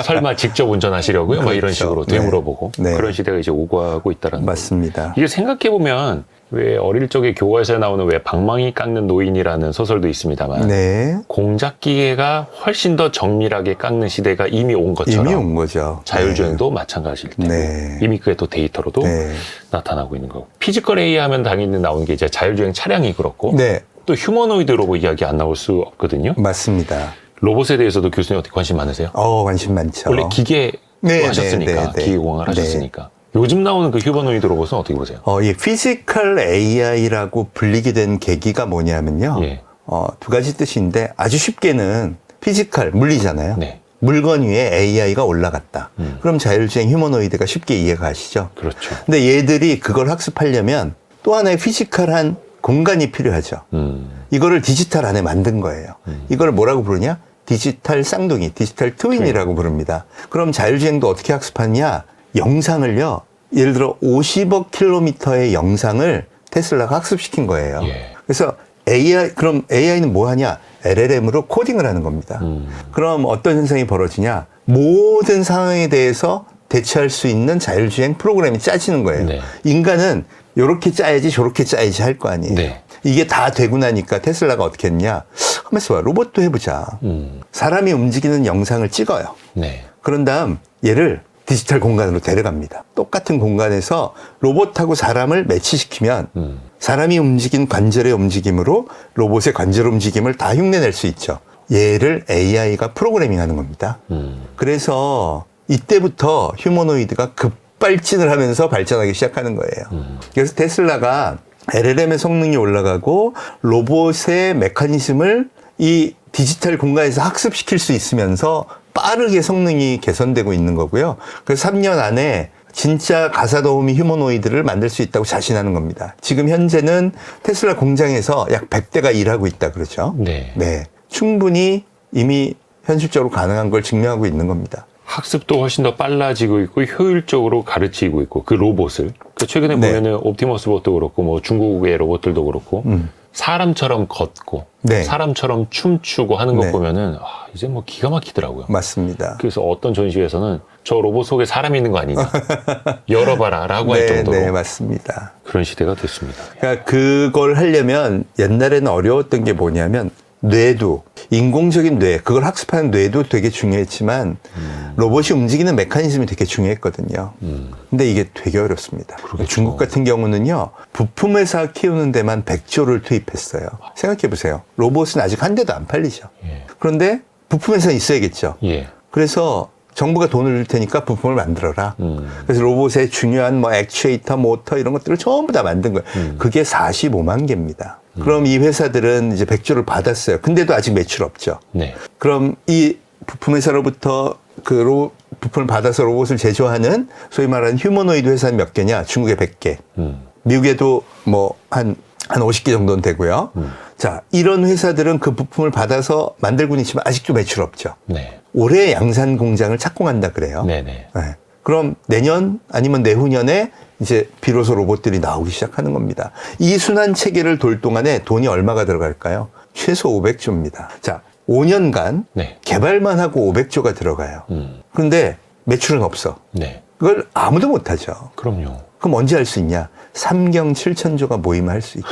설마 직접 운전하시려고요? 막 이런 그렇죠. 식으로 네. 되물어보고 네. 그런 시대가 이제 오고 하고 있다는 거. 맞습니다. 이게 생각해보면 왜 어릴 적에 교과서에 나오는 왜 방망이 깎는 노인이라는 소설도 있습니다만 네. 공작기계가 훨씬 더 정밀하게 깎는 시대가 이미 온 것처럼 이미 온 거죠. 자율주행도 마찬가지일 테고 네. 이미 그게 또 데이터로도 네. 나타나고 있는 거고 피지컬 AI 하면 당연히 나오는 게 이제 자율주행 차량이 그렇고 네. 또 휴머노이드 로봇 이야기 안 나올 수 없거든요. 맞습니다. 로봇에 대해서도 교수님 어떻게 관심 많으세요? 관심 많죠. 원래 기계 네, 하셨으니까 네, 네, 네. 기계공학을 네. 하셨으니까 요즘 나오는 그 휴머노이드 로봇은 어떻게 보세요? 이 피지컬 AI라고 불리게 된 계기가 뭐냐면요. 예. 두 가지 뜻인데 아주 쉽게는 피지컬, 물리잖아요. 네. 물건 위에 AI가 올라갔다. 그럼 자율주행 휴머노이드가 쉽게 이해가 가시죠. 그렇죠. 근데 얘들이 그걸 학습하려면 또 하나의 피지컬한 공간이 필요하죠. 이거를 디지털 안에 만든 거예요. 이걸 뭐라고 부르냐? 디지털 쌍둥이, 디지털 트윈이라고 부릅니다. 그럼 자율주행도 어떻게 학습하느냐? 영상을요. 예를 들어 50억 킬로미터의 영상을 테슬라가 학습시킨 거예요. 예. 그래서 그럼 AI는 뭐 하냐? LLM으로 코딩을 하는 겁니다. 그럼 어떤 현상이 벌어지냐? 모든 상황에 대해서 대처할 수 있는 자율주행 프로그램이 짜지는 거예요. 네. 인간은 요렇게 짜야지 저렇게 짜야지 할 거 아니에요. 네. 이게 다 되고 나니까 테슬라가 어떻게 했냐. 하면서 봐. 로봇도 해보자. 사람이 움직이는 영상을 찍어요. 네. 그런 다음 얘를 디지털 공간으로 데려갑니다. 똑같은 공간에서 로봇하고 사람을 매치시키면 사람이 움직인 관절의 움직임으로 로봇의 관절 움직임을 다 흉내낼 수 있죠. 얘를 AI가 프로그래밍 하는 겁니다. 그래서 이때부터 휴머노이드가 급발진을 하면서 발전하기 시작하는 거예요. 그래서 테슬라가 LLM의 성능이 올라가고 로봇의 메커니즘을 이 디지털 공간에서 학습시킬 수 있으면서 빠르게 성능이 개선되고 있는 거고요. 그래서 3년 안에 진짜 가사 도우미 휴머노이드를 만들 수 있다고 자신하는 겁니다. 지금 현재는 테슬라 공장에서 약 100대가 일하고 있다 그러죠. 네. 네. 충분히 이미 현실적으로 가능한 걸 증명하고 있는 겁니다. 학습도 훨씬 더 빨라지고 있고 효율적으로 가르치고 있고 그 로봇을 그 최근에 네. 보면은 옵티머스 봇도 그렇고 뭐 중국의 로봇들도 그렇고 사람처럼 걷고 네. 사람처럼 춤추고 하는 것 네. 보면은 이제 뭐 기가 막히더라고요. 맞습니다. 그래서 어떤 전시회에서는 저 로봇 속에 사람이 있는 거 아니냐 열어봐라 라고 할 정도로 네, 맞습니다. 그런 시대가 됐습니다. 그러니까 그걸 하려면 옛날에는 어려웠던 게 뭐냐면 뇌도 인공적인 뇌 그걸 학습하는 뇌도 되게 중요했지만 로봇이 움직이는 메커니즘이 되게 중요했거든요. 근데 이게 되게 어렵습니다. 그러겠죠. 중국 같은 경우는요 부품 회사 키우는 데만 100조를 투입했어요. 생각해 보세요. 로봇은 아직 한 대도 안 팔리죠. 예. 그런데 부품 회사는 있어야겠죠. 예. 그래서 정부가 돈을 줄 테니까 부품을 만들어라. 그래서 로봇의 중요한 뭐 액추에이터, 모터 이런 것들을 전부 다 만든 거예요. 그게 45만 개입니다. 그럼 이 회사들은 이제 100조를 받았어요. 근데도 아직 매출 없죠. 네. 그럼 이 부품 회사로부터 그 부품을 받아서 로봇을 제조하는 소위 말하는 휴머노이드 회사는 몇 개냐? 중국에 100개. 미국에도 뭐 한 50개 정도는 되고요. 자, 이런 회사들은 그 부품을 받아서 만들고는 있지만 아직도 매출 없죠. 네. 올해 양산 공장을 착공한다 그래요. 네네. 네. 그럼 내년 아니면 내후년에 이제 비로소 로봇들이 나오기 시작하는 겁니다. 이 순환 체계를 돌 동안에 돈이 얼마가 들어갈까요? 최소 500조입니다. 자, 5년간 네. 개발만 하고 500조가 들어가요. 그런데 매출은 없어. 네. 그걸 아무도 못하죠. 그럼요. 그럼 언제 할 수 있냐? 3경 7천조가 모이면 할 수 있죠.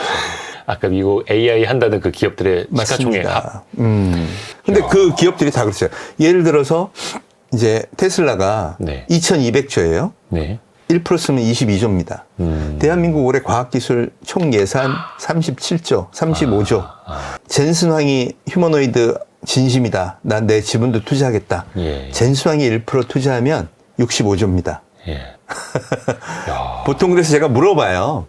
아까 미국 AI 한다는 그 기업들의 시가총액 합. 근데 그 기업들이 다 그렇죠. 예를 들어서 이제 테슬라가 네. 2,200조예요. 네. 1% 쓰면 22조입니다. 대한민국 올해 과학기술 총 예산 37조, 35조. 젠슨 황이 휴머노이드 진심이다. 난 내 지분도 투자하겠다. 예. 젠슨 황이 1% 투자하면 65조입니다. 예. 야. 보통 그래서 제가 물어봐요.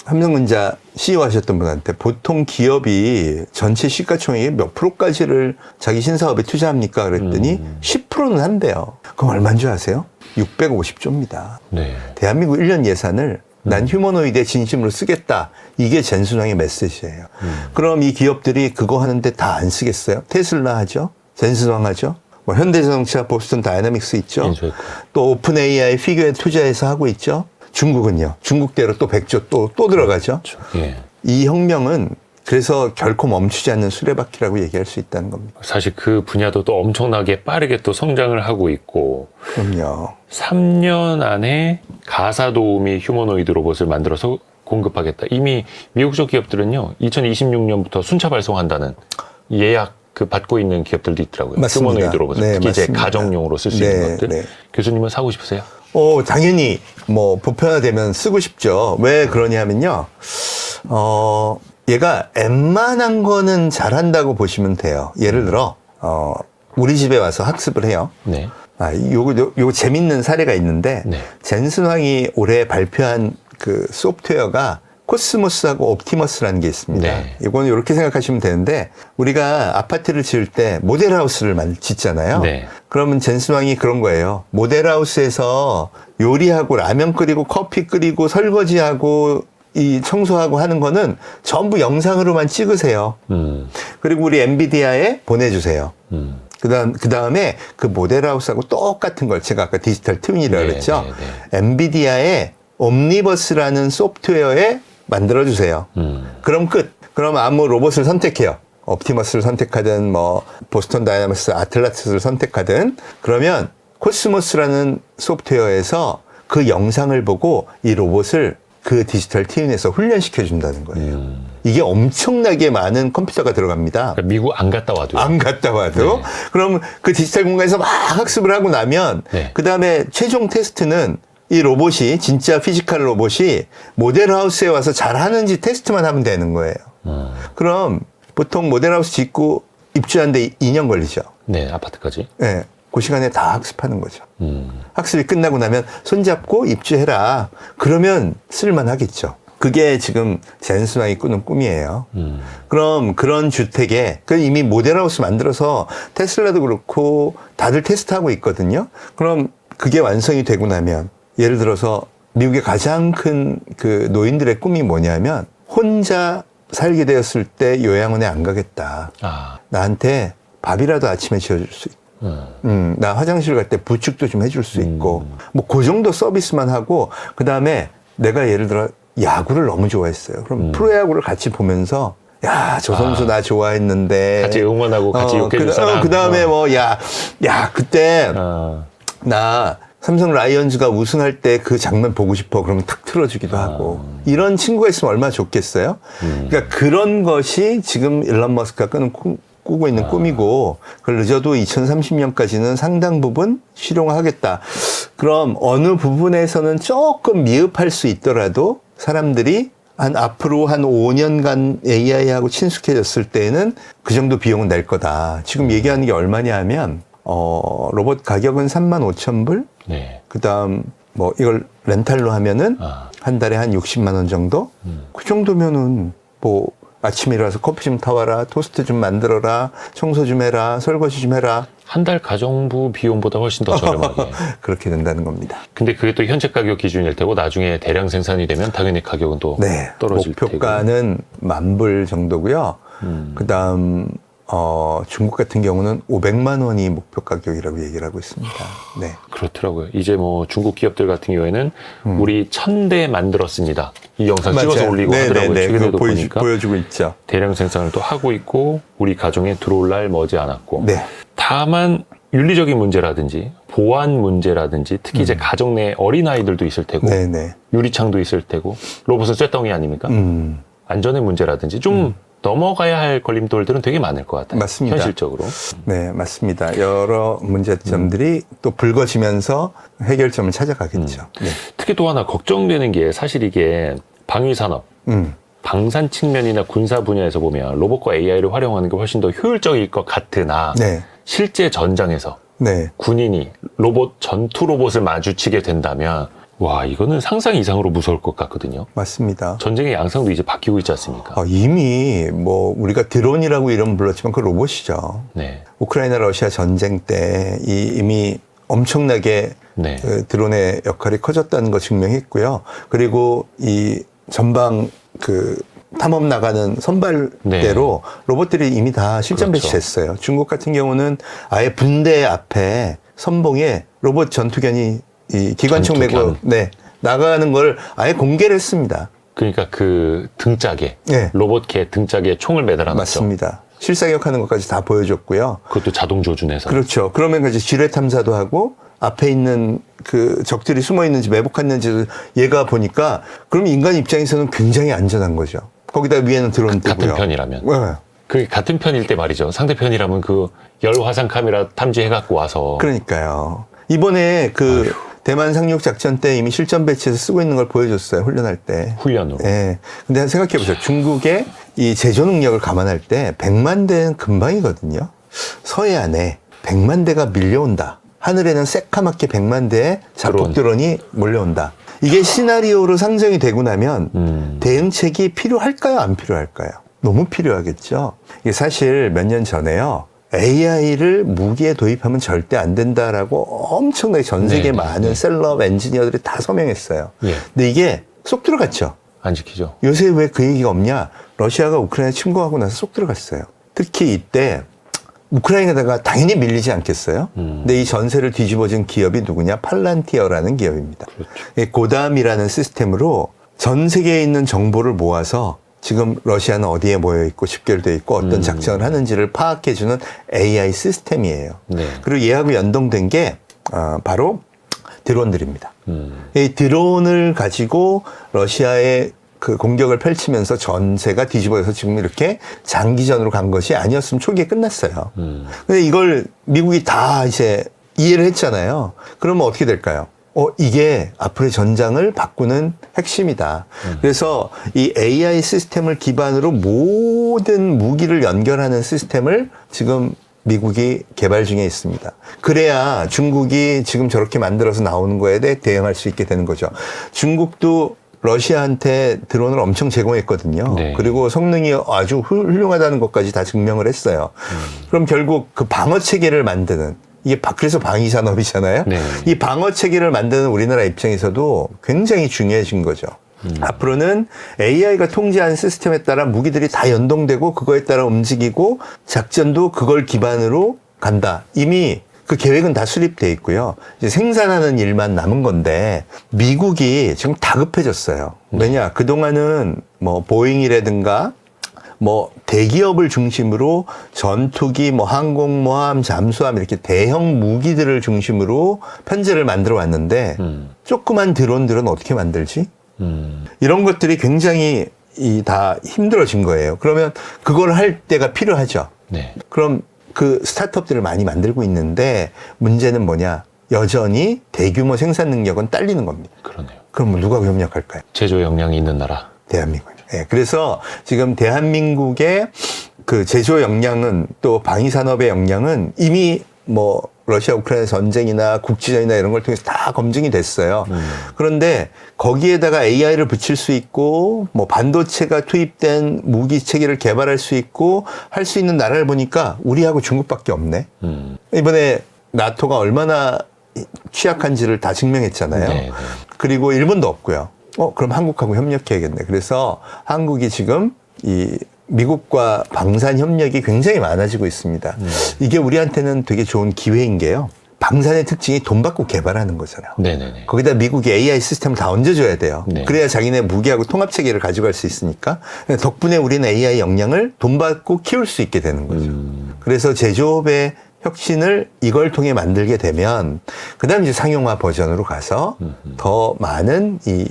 삼성전자 CEO 하셨던 분한테 보통 기업이 전체 시가총액의 몇 프로까지를 자기 신사업에 투자합니까? 그랬더니 10%는 한대요. 그럼 얼마인 줄 아세요? 650조입니다. 네. 대한민국 1년 예산을 난 휴머노이드에 진심으로 쓰겠다. 이게 젠순왕의 메시지예요. 그럼 이 기업들이 그거 하는데 다 안 쓰겠어요? 테슬라 하죠? 젠순왕 하죠? 뭐 현대자동차, 보스턴 다이나믹스 있죠? 인수했고. 또 오픈 AI 피규어에 투자해서 하고 있죠? 중국은요. 중국대로 또 100조 또 들어가죠. 예. 이 혁명은 그래서 결코 멈추지 않는 수레바퀴라고 얘기할 수 있다는 겁니다. 사실 그 분야도 또 엄청나게 빠르게 또 성장을 하고 있고 그럼요. 3년 안에 가사 도우미 휴머노이드 로봇을 만들어서 공급하겠다. 이미 미국적 기업들은요. 2026년부터 순차 발송한다는 예약 그 받고 있는 기업들도 있더라고요. 맞습니다. 휴머노이드 로봇을 네, 특히 이제 맞습니다. 가정용으로 쓸 수 네, 있는 것들. 네. 교수님은 사고 싶으세요? 당연히 뭐 보편화되면 쓰고 싶죠. 왜 그러냐면요. 얘가 웬만한 거는 잘한다고 보시면 돼요. 예를 들어 우리 집에 와서 학습을 해요. 네. 요거 재밌는 사례가 있는데 네. 젠슨 황이 올해 발표한 그 소프트웨어가 코스모스하고 옵티머스라는 게 있습니다. 네. 이거는 이렇게 생각하시면 되는데 우리가 아파트를 지을 때 모델하우스를 짓잖아요. 네. 그러면 젠슨 황이 그런 거예요. 모델하우스에서 요리하고 라면 끓이고 커피 끓이고 설거지하고 이 청소하고 하는 거는 전부 영상으로만 찍으세요. 그리고 우리 엔비디아에 보내주세요. 그 다음에 그 모델하우스하고 똑같은 걸 제가 아까 디지털 트윈이라고 네, 그랬죠. 네. 엔비디아의 옴니버스라는 소프트웨어에 만들어주세요. 그럼 끝. 그럼 아무 로봇을 선택해요. 옵티머스를 선택하든 뭐 보스턴 다이나믹스 아틀라스를 선택하든 그러면 코스모스라는 소프트웨어에서 그 영상을 보고 이 로봇을 그 디지털 트윈에서 훈련시켜 준다는 거예요. 이게 엄청나게 많은 컴퓨터가 들어갑니다. 그러니까 미국 안 갔다 와도. 안 갔다 와도. 네. 그럼 그 디지털 공간에서 막 학습을 하고 나면 네. 그 다음에 최종 테스트는 이 로봇이 진짜 피지컬 로봇이 모델하우스에 와서 잘하는지 테스트만 하면 되는 거예요. 그럼 보통 모델하우스 짓고 입주하는데 2년 걸리죠. 네, 아파트까지. 네, 그 시간에 다 학습하는 거죠. 학습이 끝나고 나면 손잡고 입주해라. 그러면 쓸만하겠죠. 그게 지금 젠슨왕이 꾸는 꿈이에요. 그럼 그런 주택에 이미 모델하우스 만들어서 테슬라도 그렇고 다들 테스트하고 있거든요. 그럼 그게 완성이 되고 나면 예를 들어서 미국의 가장 큰 그 노인들의 꿈이 뭐냐면 혼자 살게 되었을 때 요양원에 안 가겠다. 나한테 밥이라도 아침에 지어줄 수 있고 나 화장실 갈 때 부축도 좀 해줄 수 있고 뭐 그 정도 서비스만 하고 그다음에 내가 예를 들어 야구를 너무 좋아했어요. 그럼 프로야구를 같이 보면서 야, 저 선수 나 좋아했는데 같이 응원하고 같이 욕해줄 사람. 그다음에 뭐 그때 나 삼성 라이온즈가 우승할 때 그 장면 보고 싶어. 그러면 탁 틀어주기도 하고. 이런 친구가 있으면 얼마나 좋겠어요? 그러니까 그런 것이 지금 일론 머스크가 꾸고 있는 꿈이고, 그걸 늦어도 2030년까지는 상당 부분 실용화하겠다. 그럼 어느 부분에서는 조금 미흡할 수 있더라도 사람들이 앞으로 한 5년간 AI하고 친숙해졌을 때에는 그 정도 비용은 낼 거다. 지금 얘기하는 게 얼마냐 하면, 로봇 가격은 35,000불? 네. 그 다음, 뭐, 이걸 렌탈로 하면은 한 달에 한 60만 원 정도? 그 정도면은 뭐, 아침에 일어나서 커피 좀 타와라, 토스트 좀 만들어라, 청소 좀 해라, 설거지 좀 해라. 한 달 가정부 비용보다 훨씬 더 저렴하게. 그렇게 된다는 겁니다. 근데 그게 또 현재 가격 기준일 테고 나중에 대량 생산이 되면 당연히 가격은 또 떨어질 테고. 목표가는 10,000불 정도고요. 그 다음, 중국 같은 경우는 500만 원이 목표 가격이라고 얘기를 하고 있습니다. 네. 그렇더라고요. 이제 뭐 중국 기업들 같은 경우에는 우리 1,000대 만들었습니다. 이 영상 맞아요. 찍어서 올리고 하더라고요. 최근에도 보니까 보여주고 있죠. 대량 생산을 또 하고 있고 우리 가정에 들어올 날 머지 않았고. 네. 다만 윤리적인 문제라든지 보안 문제라든지 특히 이제 가정 내 어린아이들도 있을 테고 네네. 유리창도 있을 테고 로봇은 쇳덩이 아닙니까? 안전의 문제라든지 좀 넘어가야 할 걸림돌들은 되게 많을 것 같아요. 맞습니다. 현실적으로. 네, 맞습니다. 여러 문제점들이 또 불거지면서 해결점을 찾아가겠죠. 네. 특히 또 하나 걱정되는 게 사실 이게 방위산업, 방산 측면이나 군사 분야에서 보면 로봇과 AI를 활용하는 게 훨씬 더 효율적일 것 같으나 네. 실제 전장에서 네. 군인이 전투 로봇을 마주치게 된다면 와, 이거는 상상 이상으로 무서울 것 같거든요. 맞습니다. 전쟁의 양상도 이제 바뀌고 있지 않습니까? 이미 뭐 우리가 드론이라고 이름 불렀지만 그 로봇이죠. 네. 우크라이나 러시아 전쟁 때 이미 엄청나게 네. 그 드론의 역할이 커졌다는 거 증명했고요. 그리고 이 전방 그 탐험 나가는 선발대로 로봇들이 이미 다 실전 그렇죠. 배치됐어요. 중국 같은 경우는 아예 분대 앞에 선봉에 로봇 전투견이 이 기관총 메고 나가는 걸 아예 공개를 했습니다. 그러니까 그 등짝에 네. 로봇 등짝에 총을 매달아놨죠. 맞습니다. 실사격하는 것까지 다 보여줬고요. 그것도 자동 조준해서. 그렇죠. 그러면 이제 지뢰 탐사도 하고 앞에 있는 그 적들이 숨어 있는지 매복했는지 얘가 보니까 그럼 인간 입장에서는 굉장히 안전한 거죠. 거기다 위에는 드론 뜨고요. 같은 편이라면. 네. 그게 같은 편일 때 말이죠. 상대편이라면 그 열화상 카메라 탐지해갖고 와서. 그러니까요. 이번에 그 대만 상륙 작전 때 이미 실전 배치해서 쓰고 있는 걸 보여줬어요. 훈련할 때. 훈련으로. 네. 근데 생각해보세요. 중국의 이 제조 능력을 감안할 때 100만 대는 금방이거든요. 서해안에 100만 대가 밀려온다. 하늘에는 새까맣게 100만 대의 자폭 드론이 몰려온다. 이게 시나리오로 상정이 되고 나면 대응책이 필요할까요? 안 필요할까요? 너무 필요하겠죠. 이게 사실 몇 년 전에요. AI를 무기에 도입하면 절대 안 된다라고 엄청나게 전 세계 많은 셀럽 엔지니어들이 다 서명했어요. 근데 이게 쏙 들어갔죠. 안 지키죠. 요새 왜 그 얘기가 없냐? 러시아가 우크라이나 침공하고 나서 쏙 들어갔어요. 특히 이때 우크라이나다가 당연히 밀리지 않겠어요? 근데 이 전세를 뒤집어진 기업이 누구냐? 팔란티어라는 기업입니다. 그렇죠. 고담이라는 시스템으로 전 세계에 있는 정보를 모아서 지금 러시아는 어디에 모여있고 집결되어 있고 어떤 작전을 하는지를 파악해주는 AI 시스템이에요. 네. 그리고 얘하고 연동된 게 바로 드론들입니다. 이 드론을 가지고 러시아의 그 공격을 펼치면서 전세가 뒤집어져서 지금 이렇게 장기전으로 간 것이 아니었으면 초기에 끝났어요. 근데 이걸 미국이 다 이제 이해를 했잖아요. 그러면 어떻게 될까요? 이게 앞으로의 전장을 바꾸는 핵심이다. 그래서 이 AI 시스템을 기반으로 모든 무기를 연결하는 시스템을 지금 미국이 개발 중에 있습니다. 그래야 중국이 지금 저렇게 만들어서 나오는 거에 대해 대응할 수 있게 되는 거죠. 중국도 러시아한테 드론을 엄청 제공했거든요. 네. 그리고 성능이 아주 훌륭하다는 것까지 다 증명을 했어요. 그럼 결국 그 방어 체계를 만드는, 이게 그래서 방위산업이잖아요. 네. 이 방어 체계를 만드는 우리나라 입장에서도 굉장히 중요해진 거죠. 앞으로는 AI가 통제하는 시스템에 따라 무기들이 다 연동되고 그거에 따라 움직이고 작전도 그걸 기반으로 간다. 이미 그 계획은 다 수립돼 있고요. 이제 생산하는 일만 남은 건데 미국이 지금 다급해졌어요. 왜냐? 그동안은 뭐 보잉이라든가 뭐 대기업을 중심으로 전투기, 뭐 항공모함, 잠수함 이렇게 대형 무기들을 중심으로 편제를 만들어 왔는데 조그만 드론들은 어떻게 만들지? 이런 것들이 굉장히 다 힘들어진 거예요. 그러면 그걸 할 때가 필요하죠. 네. 그럼 그 스타트업들을 많이 만들고 있는데 문제는 뭐냐? 여전히 대규모 생산 능력은 딸리는 겁니다. 그러네요. 그럼 누가 협력할까요? 제조 역량이 있는 나라. 대한민국. 예, 그래서 지금 대한민국의 그 제조 역량은 또 방위산업의 역량은 이미 뭐 러시아 우크라이나 전쟁이나 국지전이나 이런 걸 통해서 다 검증이 됐어요. 그런데 거기에다가 AI를 붙일 수 있고 뭐 반도체가 투입된 무기 체계를 개발할 수 있고 할 수 있는 나라를 보니까 우리하고 중국밖에 없네. 이번에 나토가 얼마나 취약한지를 다 증명했잖아요. 네. 그리고 일본도 없고요. 그럼 한국하고 협력해야겠네. 그래서 한국이 지금 이 미국과 방산 협력이 굉장히 많아지고 있습니다. 이게 우리한테는 되게 좋은 기회인 게요. 방산의 특징이 돈 받고 개발하는 거잖아요. 네네네. 거기다 미국이 AI 시스템을 다 얹어줘야 돼요. 네. 그래야 자기네 무기하고 통합체계를 가져갈 수 있으니까. 덕분에 우리는 AI 역량을 돈 받고 키울 수 있게 되는 거죠. 그래서 제조업의 혁신을 이걸 통해 만들게 되면 그다음 이제 상용화 버전으로 가서 더 많은 이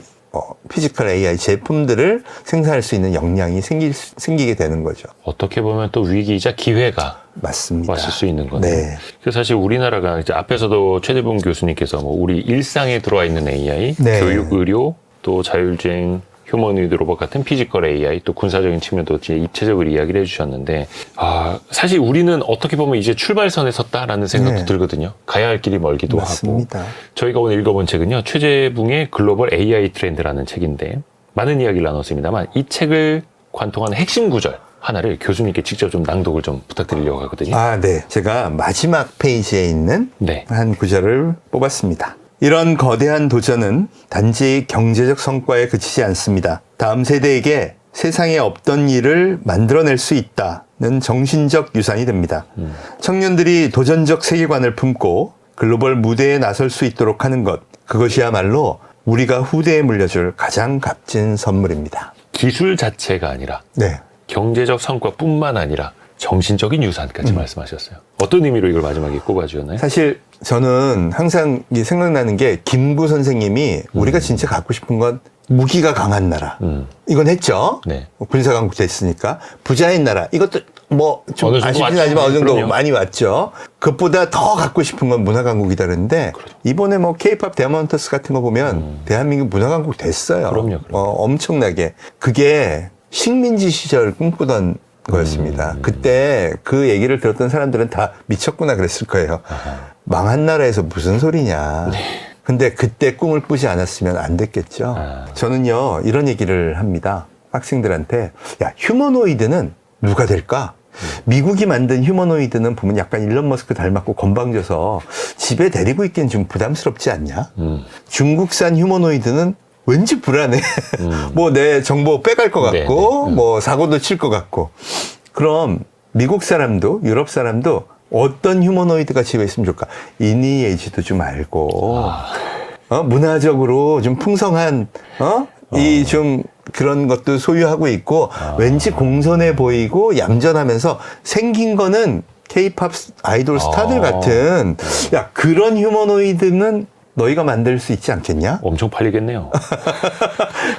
피지컬 AI 제품들을 생산할 수 있는 역량이 생기게 되는 거죠. 어떻게 보면 또 위기이자 기회가 맞습니다. 왔을 수 있는 거네요. 네. 그래서 사실 우리나라가 이제 앞에서도 최대봉 교수님께서 뭐 우리 일상에 들어와 있는 AI, 네. 교육, 의료, 또 자율주행, 휴머노이드 로봇 같은 피지컬 AI, 또 군사적인 측면도 이제 입체적으로 이야기를 해주셨는데, 사실 우리는 어떻게 보면 이제 출발선에 섰다라는 생각도 네. 들거든요. 가야 할 길이 멀기도 맞습니다. 하고. 저희가 오늘 읽어본 책은요, 최재붕의 글로벌 AI 트렌드라는 책인데, 많은 이야기를 나눴습니다만, 이 책을 관통하는 핵심 구절 하나를 교수님께 직접 좀 낭독을 좀 부탁드리려고 하거든요. 네. 제가 마지막 페이지에 있는 네. 한 구절을 뽑았습니다. 이런 거대한 도전은 단지 경제적 성과에 그치지 않습니다. 다음 세대에게 세상에 없던 일을 만들어낼 수 있다는 정신적 유산이 됩니다. 청년들이 도전적 세계관을 품고 글로벌 무대에 나설 수 있도록 하는 것, 그것이야말로 우리가 후대에 물려줄 가장 값진 선물입니다. 기술 자체가 아니라 네. 경제적 성과뿐만 아니라 정신적인 유산까지 말씀하셨어요. 어떤 의미로 이걸 마지막에 꼽아주셨나요? 사실 저는 항상 생각나는 게 김구 선생님이 우리가 진짜 갖고 싶은 건 무기가 강한 나라. 이건 했죠. 네. 군사강국 됐으니까. 부자인 나라. 이것도 뭐 좀 어느 정도 아쉽긴 왔죠. 하지만 어느 정도 그럼요. 많이 왔죠. 그것보다 더 갖고 싶은 건 문화강국이다 그러는데 이번에 뭐 K-팝 데몬터스 같은 거 보면 대한민국 문화강국 됐어요. 그럼요. 엄청나게. 그게 식민지 시절 꿈꾸던 거였습니다. 그때 그 얘기를 들었던 사람들은 다 미쳤구나 그랬을 거예요. 망한 나라에서 무슨 소리냐. 근데 그때 꿈을 꾸지 않았으면 안 됐겠죠. 저는요, 이런 얘기를 합니다. 학생들한테. 야, 휴머노이드는 누가 될까? 미국이 만든 휴머노이드는 보면 약간 일론 머스크 닮았고 건방져서 집에 데리고 있기엔 좀 부담스럽지 않냐? 중국산 휴머노이드는 왠지 불안해. 뭐 내 정보 빼갈 것 같고, 뭐 사고도 칠 것 같고. 그럼 미국 사람도 유럽 사람도 어떤 휴머노이드가 집에 있으면 좋을까? 이니에이지도 좀 알고, 문화적으로 좀 풍성한, 이 좀 그런 것도 소유하고 있고, 왠지 공손해 보이고 얌전하면서 생긴 거는 K-팝 아이돌 스타들 같은, 야, 그런 휴머노이드는 너희가 만들 수 있지 않겠냐? 엄청 팔리겠네요.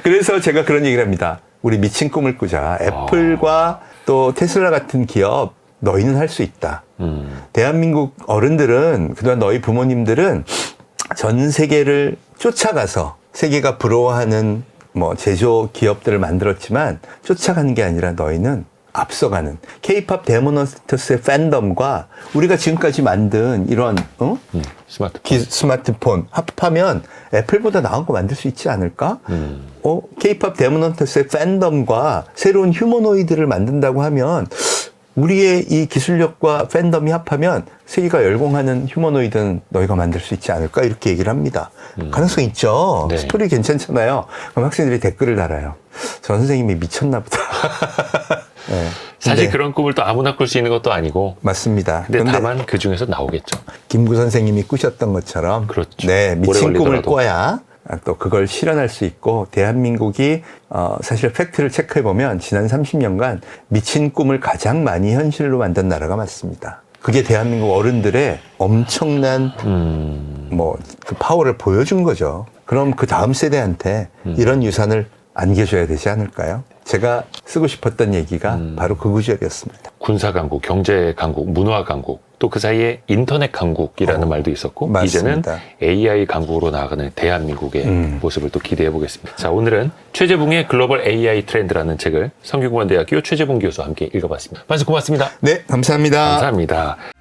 그래서 제가 그런 얘기를 합니다. 우리 미친 꿈을 꾸자. 애플과 또 테슬라 같은 기업 너희는 할 수 있다. 대한민국 어른들은 그동안 너희 부모님들은 전 세계를 쫓아가서 세계가 부러워하는 뭐 제조 기업들을 만들었지만 쫓아가는 게 아니라 너희는 앞서가는 K-팝 데모넌스터스의 팬덤과 우리가 지금까지 만든 이런 스마트폰. 스마트폰 합하면 애플보다 나은 거 만들 수 있지 않을까? K-팝 데모넌스터스의 팬덤과 새로운 휴머노이드를 만든다고 하면 우리의 이 기술력과 팬덤이 합하면 세계가 열공하는 휴머노이드는 너희가 만들 수 있지 않을까? 이렇게 얘기를 합니다. 가능성 있죠. 네. 스토리 괜찮잖아요. 그럼 학생들이 댓글을 달아요. 저 선생님이 미쳤나 보다. 네. 사실 근데 그런 꿈을 또 아무나 꿀 수 있는 것도 아니고. 맞습니다. 근데 그런데 다만 그 중에서 나오겠죠. 김구 선생님이 꾸셨던 것처럼 그렇죠. 네, 오래 미친 꿈을 걸리더라도. 꿔야 또 그걸 실현할 수 있고 대한민국이 사실 팩트를 체크해 보면 지난 30년간 미친 꿈을 가장 많이 현실로 만든 나라가 맞습니다. 그게 대한민국 어른들의 엄청난 뭐 그 파워를 보여준 거죠. 그럼 그 다음 세대한테 이런 유산을 안겨줘야 되지 않을까요? 제가 쓰고 싶었던 얘기가 바로 그 구절이었습니다. 군사 강국, 경제 강국, 문화 강국, 또 그 사이에 인터넷 강국이라는 말도 있었고, 맞습니다. 이제는 AI 강국으로 나아가는 대한민국의 모습을 또 기대해 보겠습니다. 자, 오늘은 최재붕의 글로벌 AI 트렌드라는 책을 성균관대학교 최재붕 교수와 함께 읽어봤습니다. 말씀 고맙습니다. 네, 감사합니다. 감사합니다.